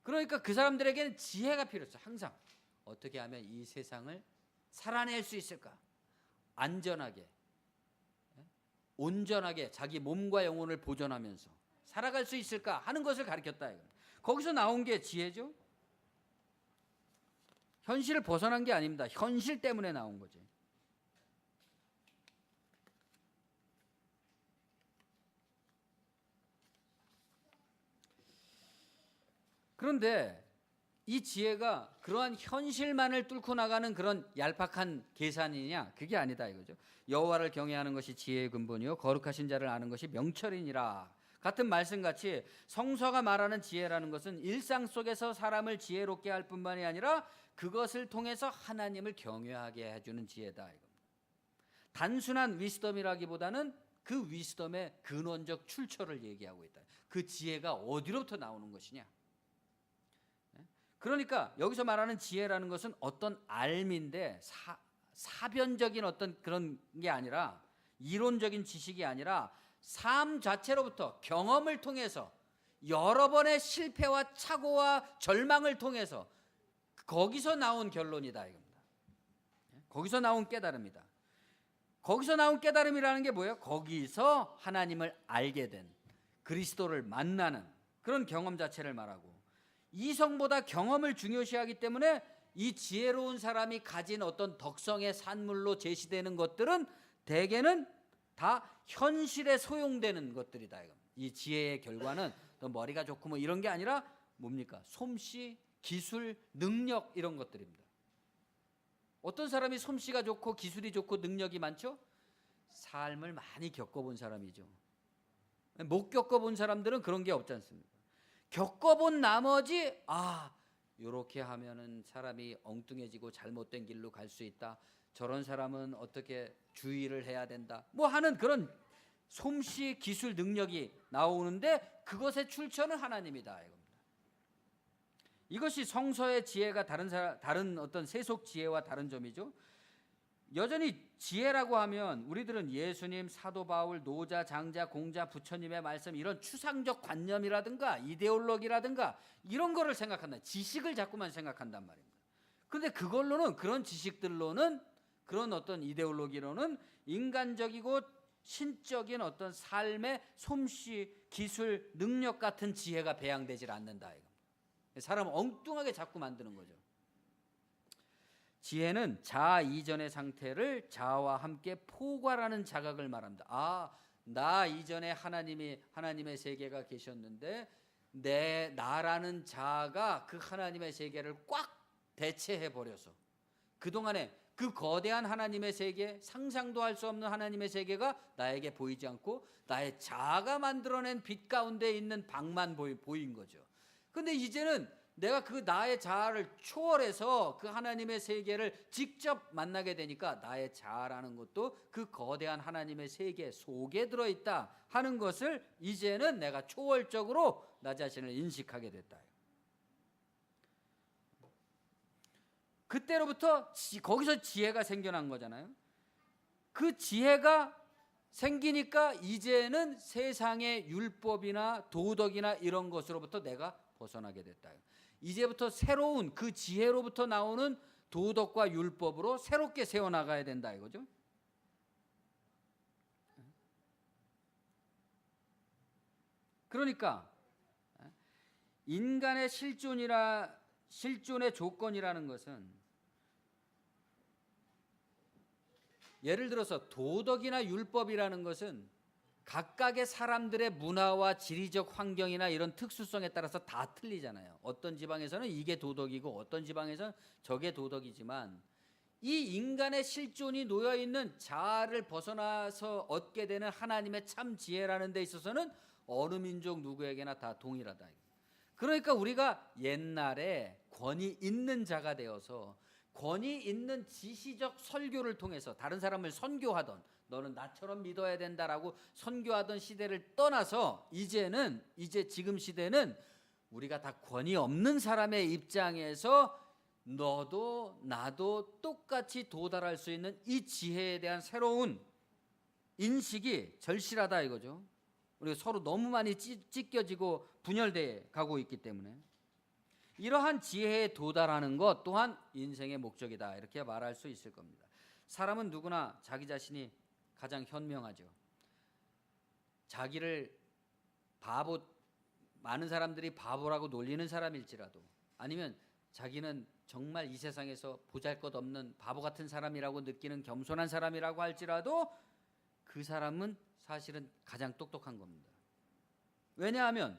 그러니까 그 사람들에게는 지혜가 필요했어요. 항상 어떻게 하면 이 세상을 살아낼 수 있을까? 안전하게, 온전하게 자기 몸과 영혼을 보존하면서 살아갈 수 있을까 하는 것을 가르쳤다. 거기서 나온 게 지혜죠. 현실을 벗어난 게 아닙니다. 현실 때문에 나온 거지. 그런데 이 지혜가 그러한 현실만을 뚫고 나가는 그런 얄팍한 계산이냐? 그게 아니다 이거죠. 여호와를 경외하는 것이 지혜의 근본이요 거룩하신 자를 아는 것이 명철이니라. 같은 말씀같이 성서가 말하는 지혜라는 것은 일상 속에서 사람을 지혜롭게 할 뿐만이 아니라 그것을 통해서 하나님을 경외하게 해주는 지혜다 이겁니다. 단순한 위스덤이라기보다는 그 위스덤의 근원적 출처를 얘기하고 있다. 그 지혜가 어디로부터 나오는 것이냐? 그러니까 여기서 말하는 지혜라는 것은 어떤 알미인데 사변적인 어떤 그런 게 아니라, 이론적인 지식이 아니라 삶 자체로부터 경험을 통해서 여러 번의 실패와 착오와 절망을 통해서 거기서 나온 결론이다 이겁니다. 거기서 나온 깨달음이다. 거기서 나온 깨달음이라는 게 뭐예요? 거기서 하나님을 알게 된, 그리스도를 만나는 그런 경험 자체를 말하고, 이성보다 경험을 중요시하기 때문에 이 지혜로운 사람이 가진 어떤 덕성의 산물로 제시되는 것들은 대개는 다 현실에 소용되는 것들이다. 이 지혜의 결과는 또 머리가 좋고 뭐 이런 게 아니라 뭡니까? 솜씨, 기술, 능력, 이런 것들입니다. 어떤 사람이 솜씨가 좋고 기술이 좋고 능력이 많죠? 삶을 많이 겪어본 사람이죠. 못 겪어본 사람들은 그런 게 없지 않습니까? 겪어본 나머지 이렇게 하면은 사람이 엉뚱해지고 잘못된 길로 갈 수 있다. 저런 사람은 어떻게 주의를 해야 된다. 뭐 하는 그런 솜씨, 기술, 능력이 나오는데 그것의 출처는 하나님이다 이겁니다. 이것이 성서의 지혜가 다른 어떤 세속 지혜와 다른 점이죠. 여전히 지혜라고 하면 우리들은 예수님, 사도 바울, 노자, 장자, 공자, 부처님의 말씀, 이런 추상적 관념이라든가 이데올로기라든가 이런 거를 생각한다. 지식을 자꾸만 생각한단 말입니다. 그런데 그걸로는, 그런 지식들로는, 그런 어떤 이데올로기로는 인간적이고 신적인 어떤 삶의 솜씨, 기술, 능력 같은 지혜가 배양되질 않는다 이겁니다. 사람을 엉뚱하게 자꾸 만드는 거죠. 지혜는 자아 이전의 상태를 자아와 함께 포괄하는 자각을 말합니다. 나 이전에 하나님의 세계가 계셨는데 나라는 자아가 그 하나님의 세계를 꽉 대체해 버려서 그동안에 그 거대한 하나님의 세계, 상상도 할 수 없는 하나님의 세계가 나에게 보이지 않고 나의 자아가 만들어낸 빛 가운데 있는 방만 보인 거죠. 근데 이제는 내가 그 나의 자아를 초월해서 그 하나님의 세계를 직접 만나게 되니까 나의 자아라는 것도 그 거대한 하나님의 세계 속에 들어있다 하는 것을 이제는 내가 초월적으로 나 자신을 인식하게 됐다. 그때로부터 거기서 지혜가 생겨난 거잖아요. 그 지혜가 생기니까 이제는 세상의 율법이나 도덕이나 이런 것으로부터 내가 벗어나게 됐다. 이제부터 새로운 그 지혜로부터 나오는 도덕과 율법으로 새롭게 세워나가야 된다 이거죠. 그러니까 인간의 실존의 조건이라는 것은 예를 들어서 도덕이나 율법이라는 것은 각각의 사람들의 문화와 지리적 환경이나 이런 특수성에 따라서 다 틀리잖아요. 어떤 지방에서는 이게 도덕이고 어떤 지방에서는 저게 도덕이지만 이 인간의 실존이 놓여있는 자아를 벗어나서 얻게 되는 하나님의 참 지혜라는 데 있어서는 어느 민족 누구에게나 다 동일하다. 그러니까 우리가 옛날에 권위 있는 자가 되어서 권위 있는 지시적 설교를 통해서 다른 사람을 선교하던 너는 나처럼 믿어야 된다라고 선교하던 시대를 떠나서 이제 지금 시대는 우리가 다 권위 없는 사람의 입장에서 너도 나도 똑같이 도달할 수 있는 이 지혜에 대한 새로운 인식이 절실하다 이거죠. 우리가 서로 너무 많이 찢겨지고 분열돼 가고 있기 때문에 이러한 지혜에 도달하는 것 또한 인생의 목적이다 이렇게 말할 수 있을 겁니다. 사람은 누구나 자기 자신이 가장 현명하죠. 자기를 많은 사람들이 바보라고 놀리는 사람일지라도 아니면 자기는 정말 이 세상에서 보잘것없는 바보 같은 사람이라고 느끼는 겸손한 사람이라고 할지라도 그 사람은 사실은 가장 똑똑한 겁니다. 왜냐하면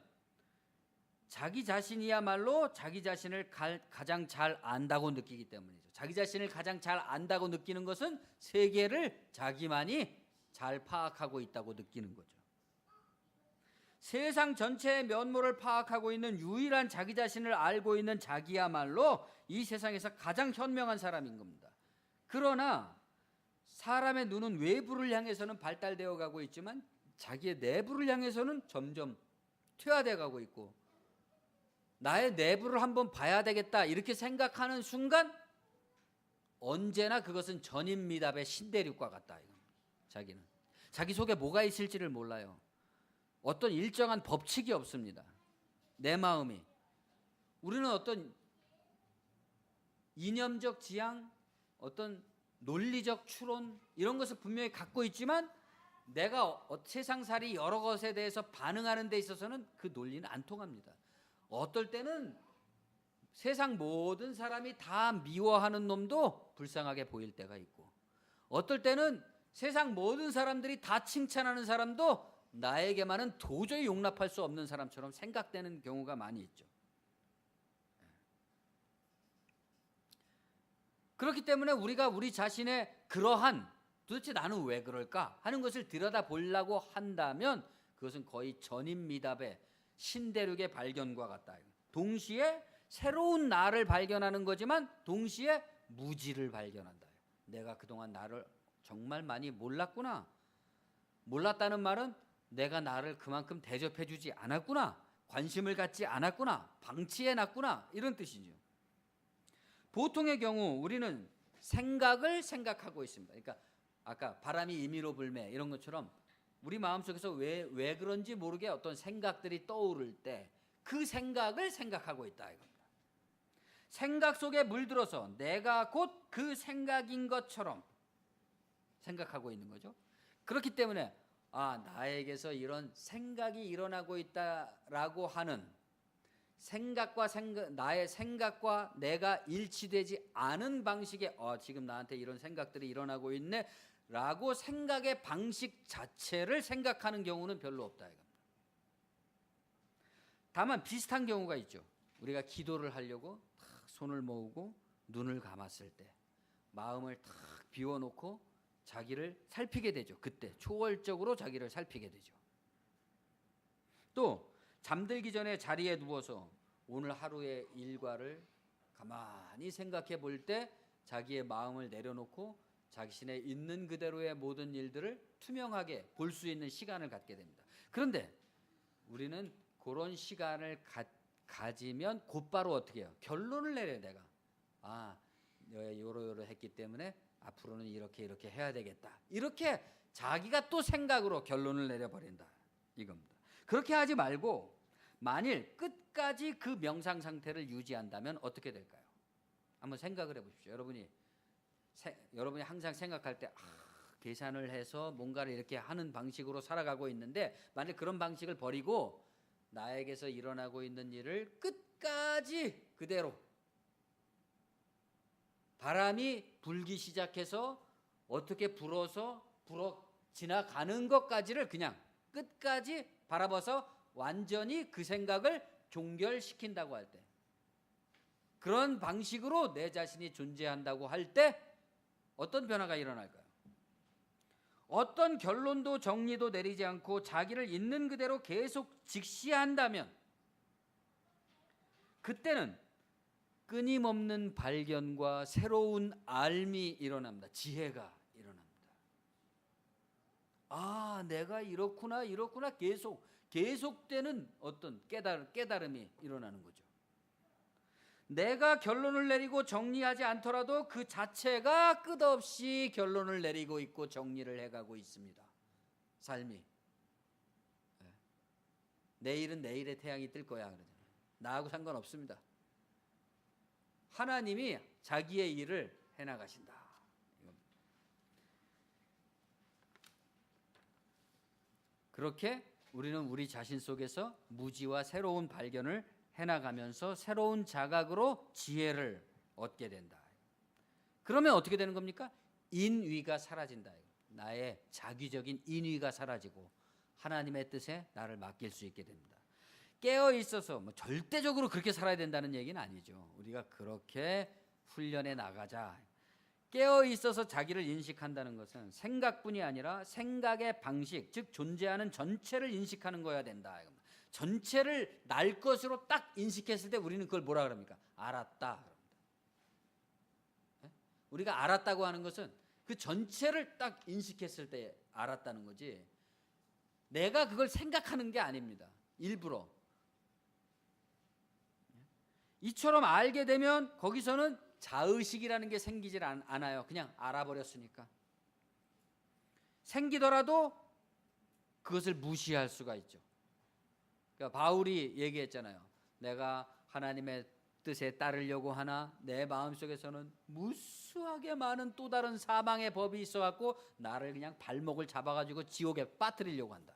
자기 자신이야말로 자기 자신을 가장 잘 안다고 느끼기 때문이죠. 자기 자신을 가장 잘 안다고 느끼는 것은 세계를 자기만이 잘 파악하고 있다고 느끼는 거죠. 세상 전체의 면모를 파악하고 있는 유일한 자기 자신을 알고 있는 자기야말로 이 세상에서 가장 현명한 사람인 겁니다. 그러나 사람의 눈은 외부를 향해서는 발달되어 가고 있지만 자기의 내부를 향해서는 점점 퇴화되어 가고 있고 나의 내부를 한번 봐야 되겠다 이렇게 생각하는 순간 언제나 그것은 전인미답의 신대륙과 같다. 자기는 자기 속에 뭐가 있을지를 몰라요. 어떤 일정한 법칙이 없습니다. 내 마음이 우리는 어떤 이념적 지향, 어떤 논리적 추론 이런 것을 분명히 갖고 있지만 내가 세상살이 여러 것에 대해서 반응하는 데 있어서는 그 논리는 안 통합니다. 어떨 때는 세상 모든 사람이 다 미워하는 놈도 불쌍하게 보일 때가 있고 어떨 때는 세상 모든 사람들이 다 칭찬하는 사람도 나에게만은 도저히 용납할 수 없는 사람처럼 생각되는 경우가 많이 있죠. 그렇기 때문에 우리가 우리 자신의 그러한 도대체 나는 왜 그럴까 하는 것을 들여다보려고 한다면 그것은 거의 전인미답의 신대륙의 발견과 같다. 동시에 새로운 나를 발견하는 거지만 동시에 무지를 발견한다. 내가 그동안 나를 정말 많이 몰랐구나. 몰랐다는 말은 내가 나를 그만큼 대접해 주지 않았구나. 관심을 갖지 않았구나. 방치해 놨구나. 이런 뜻이죠. 보통의 경우 우리는 생각을 생각하고 있습니다. 그러니까 아까 바람이 임의로 불매 이런 것처럼 우리 마음속에서 왜 그런지 모르게 어떤 생각들이 떠오를 때 그 생각을 생각하고 있다 이겁니다. 생각 속에 물들어서 내가 곧 그 생각인 것처럼 생각하고 있는 거죠. 그렇기 때문에 나에게서 이런 생각이 일어나고 있다라고 하는 나의 생각과 내가 일치되지 않은 방식의 지금 나한테 이런 생각들이 일어나고 있네 라고 생각의 방식 자체를 생각하는 경우는 별로 없다 이겁니다. 다만 비슷한 경우가 있죠. 우리가 기도를 하려고 탁 손을 모으고 눈을 감았을 때 마음을 탁 비워놓고 자기를 살피게 되죠. 그때 초월적으로 자기를 살피게 되죠. 또 잠들기 전에 자리에 누워서 오늘 하루의 일과를 가만히 생각해 볼 때 자기의 마음을 내려놓고 자신의 있는 그대로의 모든 일들을 투명하게 볼 수 있는 시간을 갖게 됩니다. 그런데 우리는 그런 시간을 가지면 곧바로 어떻게 해요? 결론을 내려요. 내가 요러 했기 때문에 앞으로는 이렇게 해야 되겠다. 이렇게 자기가 또 생각으로 결론을 내려버린다 이겁니다. 그렇게 하지 말고 만일 끝까지 그 명상 상태를 유지한다면 어떻게 될까요? 한번 생각을 해보십시오. 여러분이 항상 생각할 때 계산을 해서 뭔가를 이렇게 하는 방식으로 살아가고 있는데 만약 그런 방식을 버리고 나에게서 일어나고 있는 일을 끝까지 그대로 바람이 불기 시작해서 어떻게 불어 지나가는 것까지를 그냥 끝까지 바라봐서 완전히 그 생각을 종결시킨다고 할 때, 그런 방식으로 내 자신이 존재한다고 할 때 어떤 변화가 일어날까요? 어떤 결론도 정리도 내리지 않고 자기를 있는 그대로 계속 직시한다면 그때는 끊임없는 발견과 새로운 알미 일어납니다. 지혜가 일어납니다. 내가 이렇구나 계속되는 어떤 깨달음이 일어나는 거죠. 내가 결론을 내리고 정리하지 않더라도 그 자체가 끝없이 결론을 내리고 있고 정리를 해가고 있습니다. 삶이. 내일은 내일의 태양이 뜰 거야 그러잖아요. 나하고 상관없습니다. 하나님이 자기의 일을 해나가신다. 그렇게 우리는 우리 자신 속에서 무지와 새로운 발견을 해나가면서 새로운 자각으로 지혜를 얻게 된다. 그러면 어떻게 되는 겁니까? 인위가 사라진다. 나의 자기적인 인위가 사라지고 하나님의 뜻에 나를 맡길 수 있게 됩니다. 깨어 있어서 절대적으로 그렇게 살아야 된다는 얘기는 아니죠. 우리가 그렇게 훈련해 나가자. 깨어 있어서 자기를 인식한다는 것은 생각뿐이 아니라 생각의 방식, 즉 존재하는 전체를 인식하는 거여야 된다. 전체를 날 것으로 딱 인식했을 때 우리는 그걸 뭐라 그럽니까? 알았다. 우리가 알았다고 하는 것은 그 전체를 딱 인식했을 때 알았다는 거지, 내가 그걸 생각하는 게 아닙니다. 일부러. 이처럼 알게 되면 거기서는 자의식이라는 게 생기질 않아요. 그냥 알아버렸으니까. 생기더라도 그것을 무시할 수가 있죠. 그러니까 바울이 얘기했잖아요. 내가 하나님의 뜻에 따르려고 하나 내 마음속에서는 무수하게 많은 또 다른 사망의 법이 있어갖고 나를 그냥 발목을 잡아가지고 지옥에 빠뜨리려고 한다.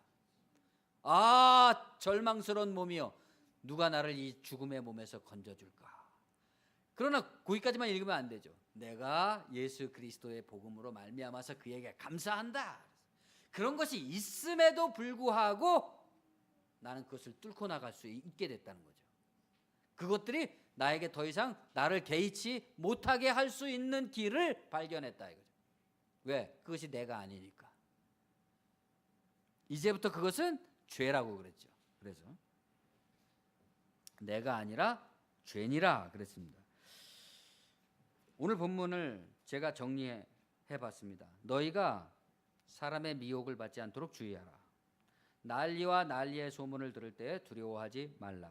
절망스러운 몸이여, 누가 나를 이 죽음의 몸에서 건져줄까. 그러나 거기까지만 읽으면 안 되죠. 내가 예수 그리스도의 복음으로 말미암아서 그에게 감사한다. 그런 것이 있음에도 불구하고 나는 그것을 뚫고 나갈 수 있게 됐다는 거죠. 그것들이 나에게 더 이상 나를 개의치 못하게 할 수 있는 길을 발견했다 이거죠. 왜? 그것이 내가 아니니까. 이제부터 그것은 죄라고 그랬죠. 그래서 내가 아니라 죄니라 그랬습니다. 오늘 본문을 제가 정리해 봤습니다. 너희가 사람의 미혹을 받지 않도록 주의하라. 난리와 난리의 소문을 들을 때 두려워하지 말라.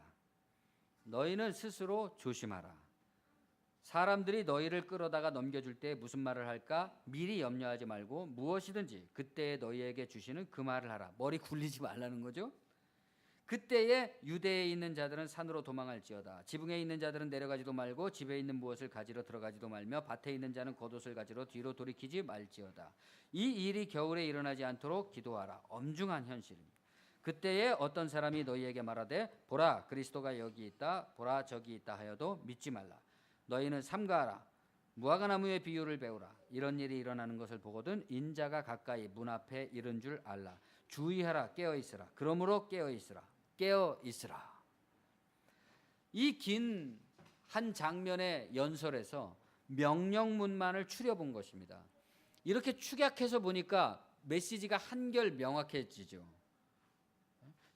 너희는 스스로 조심하라. 사람들이 너희를 끌어다가 넘겨줄 때 무슨 말을 할까 미리 염려하지 말고 무엇이든지 그때에 너희에게 주시는 그 말을 하라. 머리 굴리지 말라는 거죠. 그때에 유대에 있는 자들은 산으로 도망할지어다. 지붕에 있는 자들은 내려가지도 말고 집에 있는 무엇을 가지러 들어가지도 말며 밭에 있는 자는 겉옷을 가지러 뒤로 돌이키지 말지어다. 이 일이 겨울에 일어나지 않도록 기도하라. 엄중한 현실입니다. 그때에 어떤 사람이 너희에게 말하되 보라 그리스도가 여기 있다 보라 저기 있다 하여도 믿지 말라. 너희는 삼가하라. 무화과나무의 비유를 배우라. 이런 일이 일어나는 것을 보거든 인자가 가까이 문 앞에 이른 줄 알라. 주의하라. 깨어있으라. 그러므로 깨어있으라. 깨어있으라. 이 긴 한 장면의 연설에서 명령문만을 추려본 것입니다. 이렇게 축약해서 보니까 메시지가 한결 명확해지죠.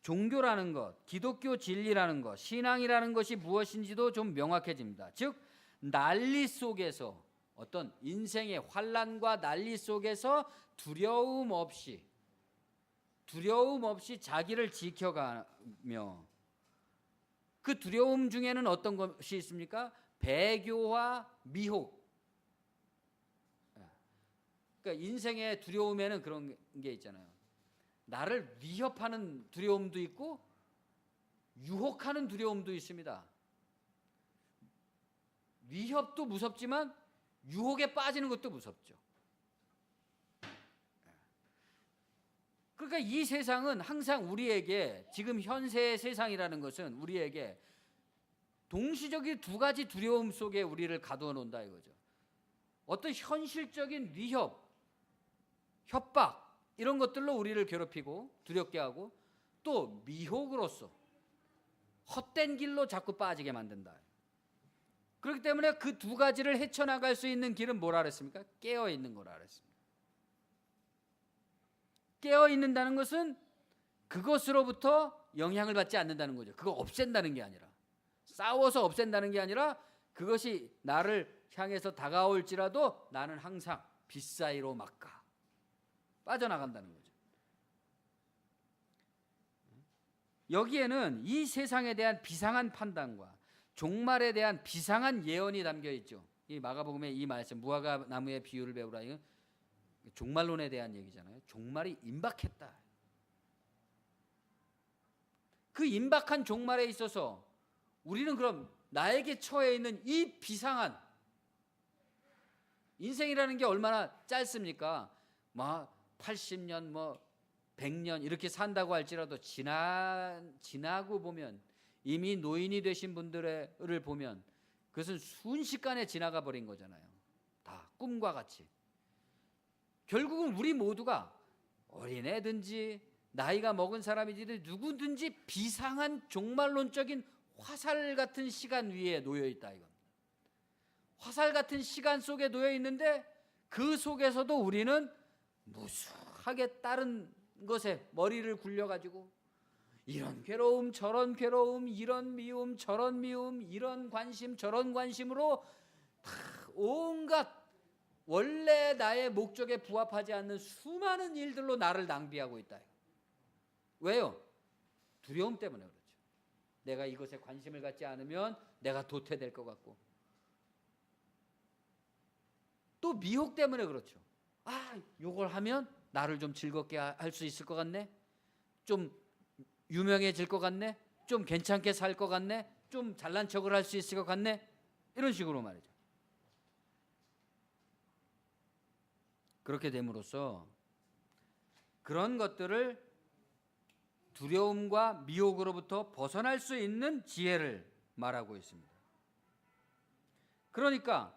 종교라는 것, 기독교 진리라는 것, 신앙이라는 것이 무엇인지도 좀 명확해집니다. 즉 난리 속에서, 어떤 인생의 환난과 난리 속에서 두려움 없이 자기를 지켜가며, 그 두려움 중에는 어떤 것이 있습니까? 배교와 미혹. 그러니까 인생의 두려움에는 그런 게 있잖아요. 나를 위협하는 두려움도 있고 유혹하는 두려움도 있습니다. 위협도 무섭지만 유혹에 빠지는 것도 무섭죠. 그러니까 이 세상은 항상 우리에게, 지금 현세의 세상이라는 것은 우리에게 동시적인 두 가지 두려움 속에 우리를 가두어 놓는다 이거죠. 어떤 현실적인 위협, 협박 이런 것들로 우리를 괴롭히고 두렵게 하고, 또 미혹으로서 헛된 길로 자꾸 빠지게 만든다. 그렇기 때문에 그 두 가지를 헤쳐나갈 수 있는 길은 뭐라 그랬습니까? 깨어 있는 거라 그랬습니다. 깨어 있는다는 것은 그것으로부터 영향을 받지 않는다는 거죠. 그거 없앤다는 게 아니라, 싸워서 없앤다는 게 아니라, 그것이 나를 향해서 다가올지라도 나는 항상 빛 사이로 막가 빠져나간다는 거죠. 여기에는 이 세상에 대한 비상한 판단과 종말에 대한 비상한 예언이 담겨 있죠. 이 마가복음의 이 말씀, 무화과 나무의 비유를 배우라, 이건 종말론에 대한 얘기잖아요. 종말이 임박했다. 그 임박한 종말에 있어서 우리는 그럼 나에게 처해 있는 이 비상한, 인생이라는 게 얼마나 짧습니까? 80년 100년 이렇게 산다고 할지라도 지나고 보면, 이미 노인이 되신 분들을 보면 그것은 순식간에 지나가 버린 거잖아요. 다 꿈과 같이. 결국은 우리 모두가 어린애든지 나이가 먹은 사람이든지 누구든지 비상한 종말론적인 화살 같은 시간 위에 놓여 있다 이겁니다. 화살 같은 시간 속에 놓여 있는데, 그 속에서도 우리는 무수하게 다른 것에 머리를 굴려가지고 이런 괴로움 저런 괴로움, 이런 미움 저런 미움, 이런 관심 저런 관심으로 다 온갖 원래 나의 목적에 부합하지 않는 수많은 일들로 나를 낭비하고 있다. 왜요? 두려움 때문에 그렇죠. 내가 이것에 관심을 갖지 않으면 내가 도태될 것 같고, 또 미혹 때문에 그렇죠. 이걸 하면 나를 좀 즐겁게 할 수 있을 것 같네, 좀 유명해질 것 같네, 좀 괜찮게 살 것 같네, 좀 잘난 척을 할 수 있을 것 같네, 이런 식으로 말이죠. 그렇게 됨으로써 그런 것들을, 두려움과 미혹으로부터 벗어날 수 있는 지혜를 말하고 있습니다. 그러니까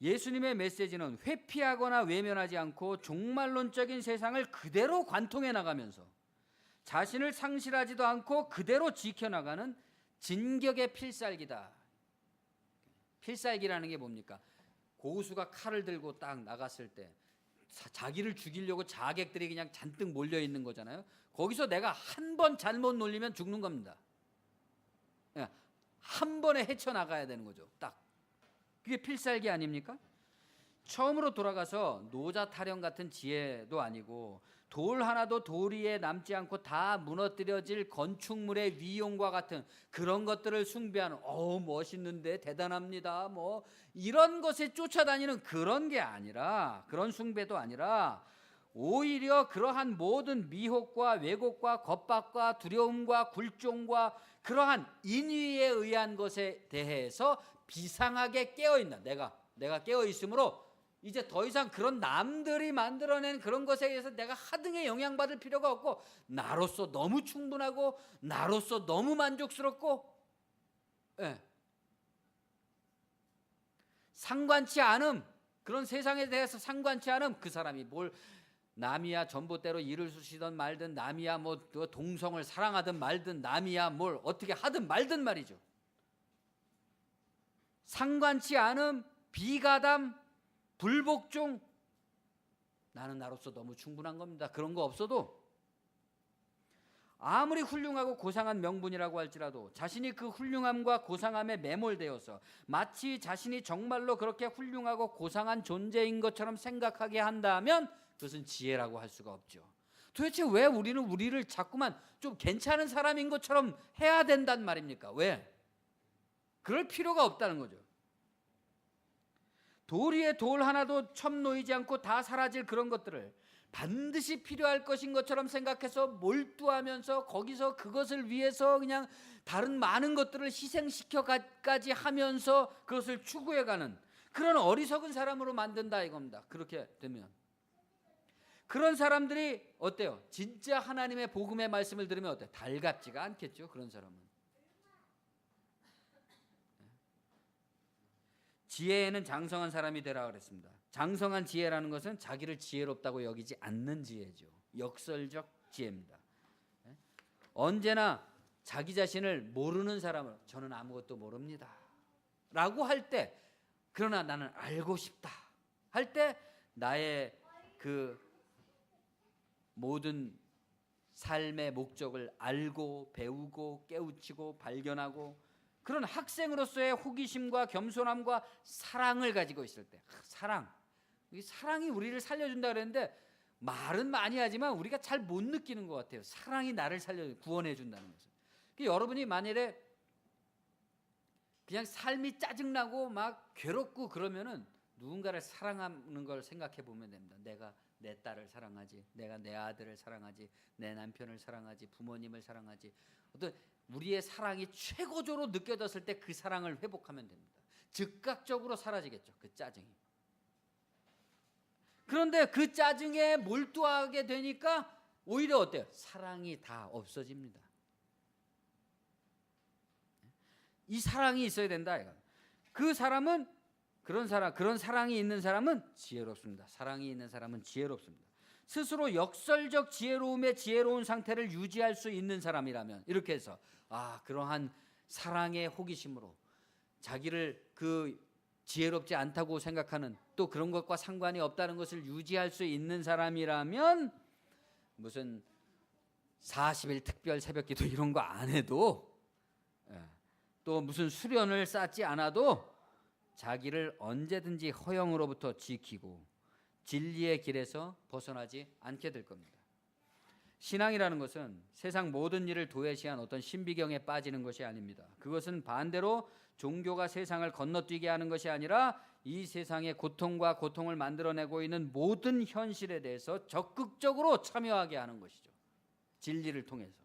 예수님의 메시지는 회피하거나 외면하지 않고 종말론적인 세상을 그대로 관통해 나가면서 자신을 상실하지도 않고 그대로 지켜나가는 진격의 필살기다. 필살기라는 게 뭡니까? 고수가 칼을 들고 딱 나갔을 때 자기를 죽이려고 자객들이 그냥 잔뜩 몰려 있는 거잖아요. 거기서 내가 한 번 잘못 놀리면 죽는 겁니다. 한 번에 헤쳐나가야 되는 거죠. 딱. 그게 필살기 아닙니까? 처음으로 돌아가서 노자 타령 같은 지혜도 아니고, 돌 하나도 돌 위에 남지 않고 다 무너뜨려질 건축물의 위용과 같은 그런 것들을 숭배하는, 멋있는데 대단합니다, 이런 것에 쫓아다니는 그런 게 아니라, 그런 숭배도 아니라, 오히려 그러한 모든 미혹과 왜곡과 겁박과 두려움과 굴종과 그러한 인위에 의한 것에 대해서 비상하게 깨어있는, 내가 깨어있으므로 이제 더 이상 그런 남들이 만들어낸 그런 것에 의해서 내가 하등에 영향받을 필요가 없고, 나로서 너무 충분하고 나로서 너무 만족스럽고, 상관치 않음, 그런 세상에 대해서 상관치 않음, 그 사람이 뭘 남이야 전봇대로 일을 쑤시던 말든, 남이야 뭐 동성을 사랑하든 말든, 남이야 뭘 어떻게 하든 말든 말이죠. 상관치 않음, 비가담, 불복종, 나는 나로서 너무 충분한 겁니다. 그런 거 없어도 아무리 훌륭하고 고상한 명분이라고 할지라도 자신이 그 훌륭함과 고상함에 매몰되어서 마치 자신이 정말로 그렇게 훌륭하고 고상한 존재인 것처럼 생각하게 한다면 그것은 지혜라고 할 수가 없죠. 도대체 왜 우리는 우리를 자꾸만 좀 괜찮은 사람인 것처럼 해야 된단 말입니까? 왜? 그럴 필요가 없다는 거죠. 돌 위에 돌 하나도 첨 놓이지 않고 다 사라질 그런 것들을 반드시 필요할 것인 것처럼 생각해서 몰두하면서 거기서 그것을 위해서 그냥 다른 많은 것들을 희생시켜까지 하면서 그것을 추구해가는 그런 어리석은 사람으로 만든다 이겁니다. 그렇게 되면 그런 사람들이 어때요? 진짜 하나님의 복음의 말씀을 들으면 어때요? 달갑지가 않겠죠. 그런 사람은. 지혜에는 장성한 사람이 되라 그랬습니다. 장성한 지혜라는 것은 자기를 지혜롭다고 여기지 않는 지혜죠. 역설적 지혜입니다. 언제나 자기 자신을 모르는 사람을 저는 아무것도 모릅니다 라고 할 때, 그러나 나는 알고 싶다 할 때 나의 그 모든 삶의 목적을 알고 배우고 깨우치고 발견하고 그런 학생으로서의 호기심과 겸손함과 사랑을 가지고 있을 때, 사랑, 이 사랑이 우리를 살려준다 그랬는데 말은 많이 하지만 우리가 잘 못 느끼는 것 같아요. 사랑이 나를 구원해 준다는 것을. 여러분이 만일에 그냥 삶이 짜증나고 막 괴롭고 그러면은 누군가를 사랑하는 걸 생각해 보면 됩니다. 내가 내 딸을 사랑하지, 내가 내 아들을 사랑하지, 내 남편을 사랑하지, 부모님을 사랑하지. 어떤 우리의 사랑이 최고조로 느껴졌을 때 그 사랑을 회복하면 됩니다. 즉각적으로 사라지겠죠, 그 짜증이. 그런데 그 짜증에 몰두하게 되니까 오히려 어때요? 사랑이 다 없어집니다. 이 사랑이 있어야 된다. 그 사람은 그런 사랑이 있는 사람은 지혜롭습니다. 사랑이 있는 사람은 지혜롭습니다. 스스로 역설적 지혜로움의 지혜로운 상태를 유지할 수 있는 사람이라면, 이렇게 해서 그러한 사랑의 호기심으로 자기를 그 지혜롭지 않다고 생각하는, 또 그런 것과 상관이 없다는 것을 유지할 수 있는 사람이라면 무슨 40일 특별 새벽기도 이런 거 안 해도, 또 무슨 수련을 쌓지 않아도 자기를 언제든지 허영으로부터 지키고 진리의 길에서 벗어나지 않게 될 겁니다. 신앙이라는 것은 세상 모든 일을 도외시한 어떤 신비경에 빠지는 것이 아닙니다. 그것은 반대로 종교가 세상을 건너뛰게 하는 것이 아니라 이 세상의 고통과 고통을 만들어내고 있는 모든 현실에 대해서 적극적으로 참여하게 하는 것이죠. 진리를 통해서.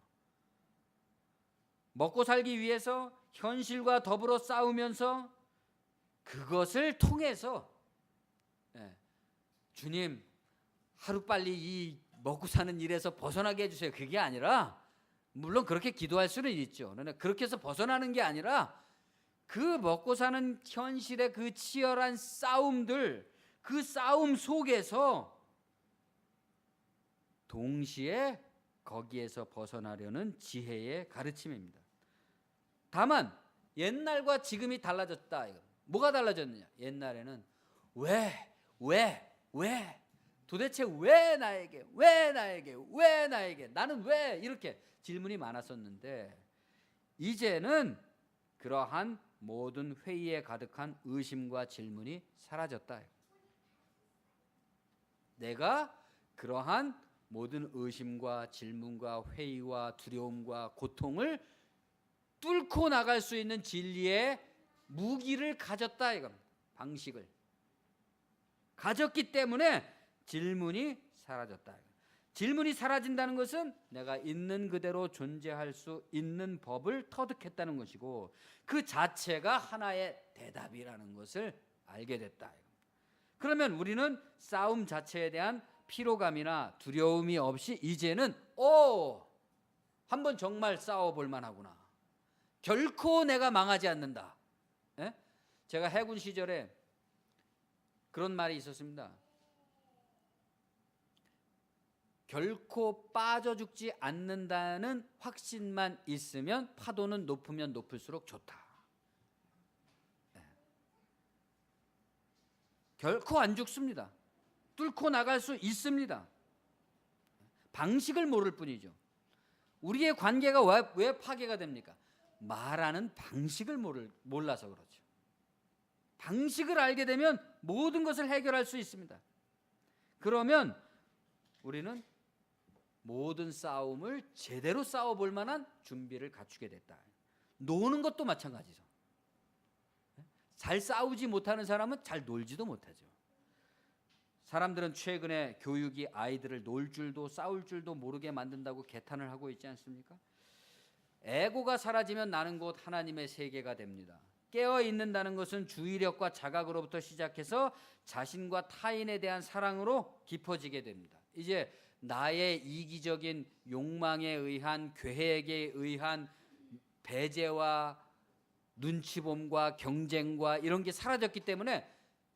먹고 살기 위해서 현실과 더불어 싸우면서 그것을 통해서 주님, 하루빨리 이 먹고 사는 일에서 벗어나게 해주세요. 그게 아니라, 물론 그렇게 기도할 수는 있죠. 그러나 그렇게 해서 벗어나는 게 아니라 그 먹고 사는 현실의 그 치열한 싸움들, 그 싸움 속에서 동시에 거기에서 벗어나려는 지혜의 가르침입니다. 다만 옛날과 지금이 달라졌다. 이거. 뭐가 달라졌느냐? 옛날에는 왜 도대체 왜 나에게 나는 왜 이렇게 질문이 많았었는데, 이제는 그러한 모든 회의에 가득한 의심과 질문이 사라졌다. 내가 그러한 모든 의심과 질문과 회의와 두려움과 고통을 뚫고 나갈 수 있는 진리의 무기를 가졌다 이겁니다. 방식을 가졌기 때문에 질문이 사라졌다. 질문이 사라진다는 것은 내가 있는 그대로 존재할 수 있는 법을 터득했다는 것이고, 그 자체가 하나의 대답이라는 것을 알게 됐다. 그러면 우리는 싸움 자체에 대한 피로감이나 두려움이 없이 이제는 한번 정말 싸워볼 만하구나. 결코 내가 망하지 않는다. 제가 해군 시절에 그런 말이 있었습니다. 결코 빠져 죽지 않는다는 확신만 있으면 파도는 높으면 높을수록 좋다. 결코 안 죽습니다. 뚫고 나갈 수 있습니다. 방식을 모를 뿐이죠. 우리의 관계가 왜 파괴가 됩니까? 말하는 방식을 몰라서 그렇죠. 방식을 알게 되면 모든 것을 해결할 수 있습니다. 그러면 우리는 모든 싸움을 제대로 싸워볼 만한 준비를 갖추게 됐다. 노는 것도 마찬가지죠. 잘 싸우지 못하는 사람은 잘 놀지도 못하죠. 사람들은 최근에 교육이 아이들을 놀 줄도 싸울 줄도 모르게 만든다고 개탄을 하고 있지 않습니까? 에고가 사라지면 나는 곧 하나님의 세계가 됩니다. 깨어 있는다는 것은 주의력과 자각으로부터 시작해서 자신과 타인에 대한 사랑으로 깊어지게 됩니다. 이제 나의 이기적인 욕망에 의한 계획에 의한 배제와 눈치봄과 경쟁과 이런 게 사라졌기 때문에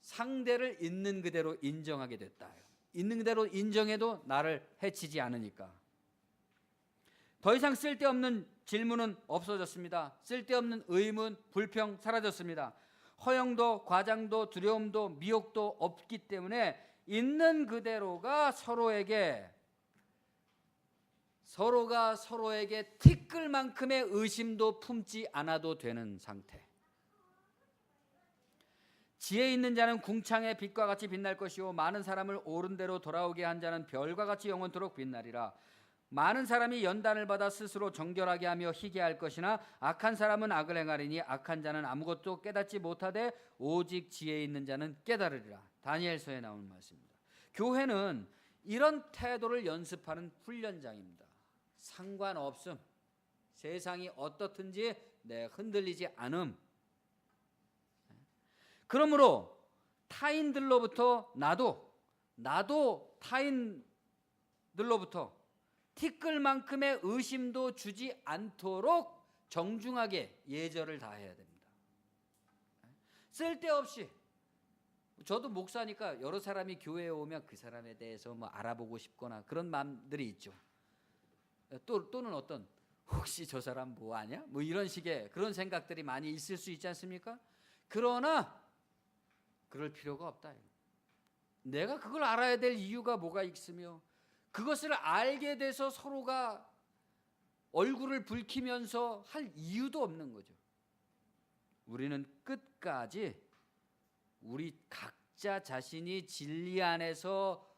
상대를 있는 그대로 인정하게 됐다. 있는 그대로 인정해도 나를 해치지 않으니까. 더 이상 쓸데없는 질문은 없어졌습니다. 쓸데없는 의문, 불평 사라졌습니다. 허영도, 과장도, 두려움도, 미혹도 없기 때문에 있는 그대로가 서로가 서로에게 티끌 만큼의 의심도 품지 않아도 되는 상태. 지혜 있는 자는 궁창의 빛과 같이 빛날 것이요 많은 사람을 옳은 대로 돌아오게 한 자는 별과 같이 영원토록 빛나리라. 많은 사람이 연단을 받아 스스로 정결하게 하며 희게 할 것이나 악한 사람은 악을 행하리니 악한 자는 아무것도 깨닫지 못하되 오직 지혜 있는 자는 깨달으리라. 다니엘서에 나오는 말씀입니다. 교회는 이런 태도를 연습하는 훈련장입니다. 상관없음, 세상이 어떻든지 내 흔들리지 않음. 그러므로 타인들로부터 나도 타인들로부터 티끌만큼의 의심도 주지 않도록 정중하게 예절을 다해야 됩니다. 쓸데없이 저도 목사니까 여러 사람이 교회에 오면 그 사람에 대해서 뭐 알아보고 싶거나 그런 마음들이 있죠. 또는 어떤 혹시 저 사람 뭐 아냐? 뭐 이런 식의 그런 생각들이 많이 있을 수 있지 않습니까? 그러나 그럴 필요가 없다. 내가 그걸 알아야 될 이유가 뭐가 있으며 그것을 알게 돼서 서로가 얼굴을 붉히면서 할 이유도 없는 거죠. 우리는 끝까지 우리 각자 자신이 진리 안에서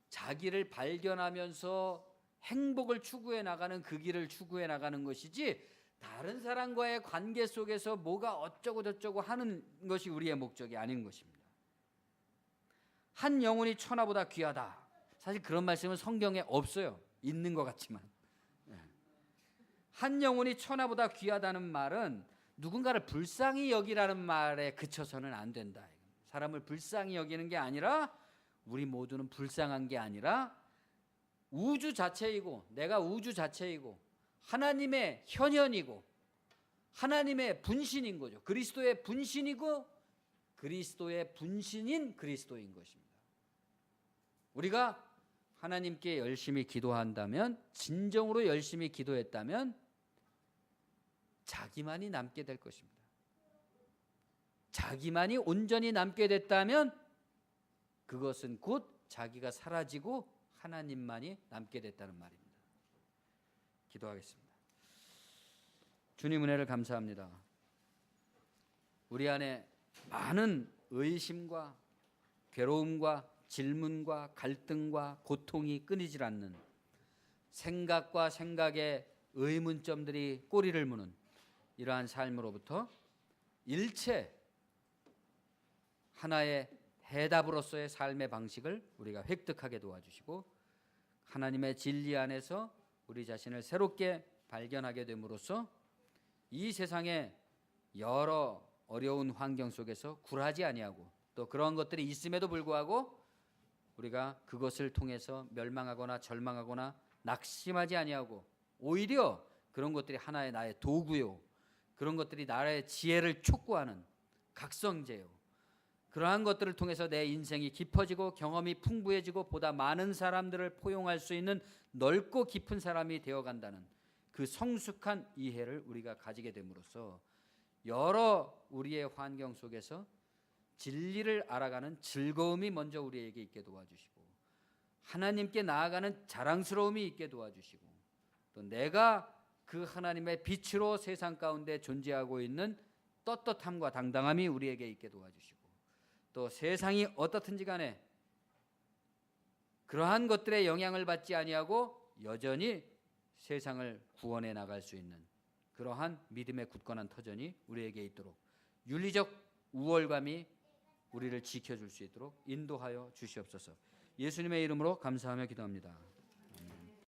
자기를 발견하면서 행복을 추구해 나가는 그 길을 추구해 나가는 것이지 다른 사람과의 관계 속에서 뭐가 어쩌고 저쩌고 하는 것이 우리의 목적이 아닌 것입니다. 한 영혼이 천하보다 귀하다. 사실 그런 말씀은 성경에 없어요. 있는 것 같지만. 한 영혼이 천하보다 귀하다는 말은 누군가를 불쌍히 여기라는 말에 그쳐서는 안 된다. 사람을 불쌍히 여기는 게 아니라 우리 모두는 불쌍한 게 아니라 우주 자체이고 내가 우주 자체이고 하나님의 현현이고 하나님의 분신인 거죠. 그리스도의 분신이고 그리스도의 분신인 그리스도인 것입니다. 우리가 하나님께 열심히 기도한다면 진정으로 열심히 기도했다면 자기만이 남게 될 것입니다. 자기만이 온전히 남게 됐다면 그것은 곧 자기가 사라지고 하나님만이 남게 됐다는 말입니다. 기도하겠습니다. 주님 은혜를 감사합니다. 우리 안에 많은 의심과 괴로움과 질문과 갈등과 고통이 끊이질 않는 생각과 생각의 의문점들이 꼬리를 무는 이러한 삶으로부터 일체 하나의 해답으로서의 삶의 방식을 우리가 획득하게 도와주시고 하나님의 진리 안에서 우리 자신을 새롭게 발견하게 됨으로써 이 세상의 여러 어려운 환경 속에서 굴하지 아니하고 또 그런 것들이 있음에도 불구하고 우리가 그것을 통해서 멸망하거나 절망하거나 낙심하지 아니하고 오히려 그런 것들이 하나의 나의 도구요, 그런 것들이 나의 지혜를 촉구하는 각성제요, 그러한 것들을 통해서 내 인생이 깊어지고 경험이 풍부해지고 보다 많은 사람들을 포용할 수 있는 넓고 깊은 사람이 되어간다는 그 성숙한 이해를 우리가 가지게 됨으로써 여러 우리의 환경 속에서 진리를 알아가는 즐거움이 먼저 우리에게 있게 도와주시고 하나님께 나아가는 자랑스러움이 있게 도와주시고 또 내가 그 하나님의 빛으로 세상 가운데 존재하고 있는 떳떳함과 당당함이 우리에게 있게 도와주시고 또 세상이 어떻든지 간에 그러한 것들의 영향을 받지 아니하고 여전히 세상을 구원해 나갈 수 있는 그러한 믿음의 굳건한 터전이 우리에게 있도록 윤리적 우월감이 우리를 지켜줄 수 있도록 인도하여 주시옵소서. 예수님의 이름으로 감사하며 기도합니다.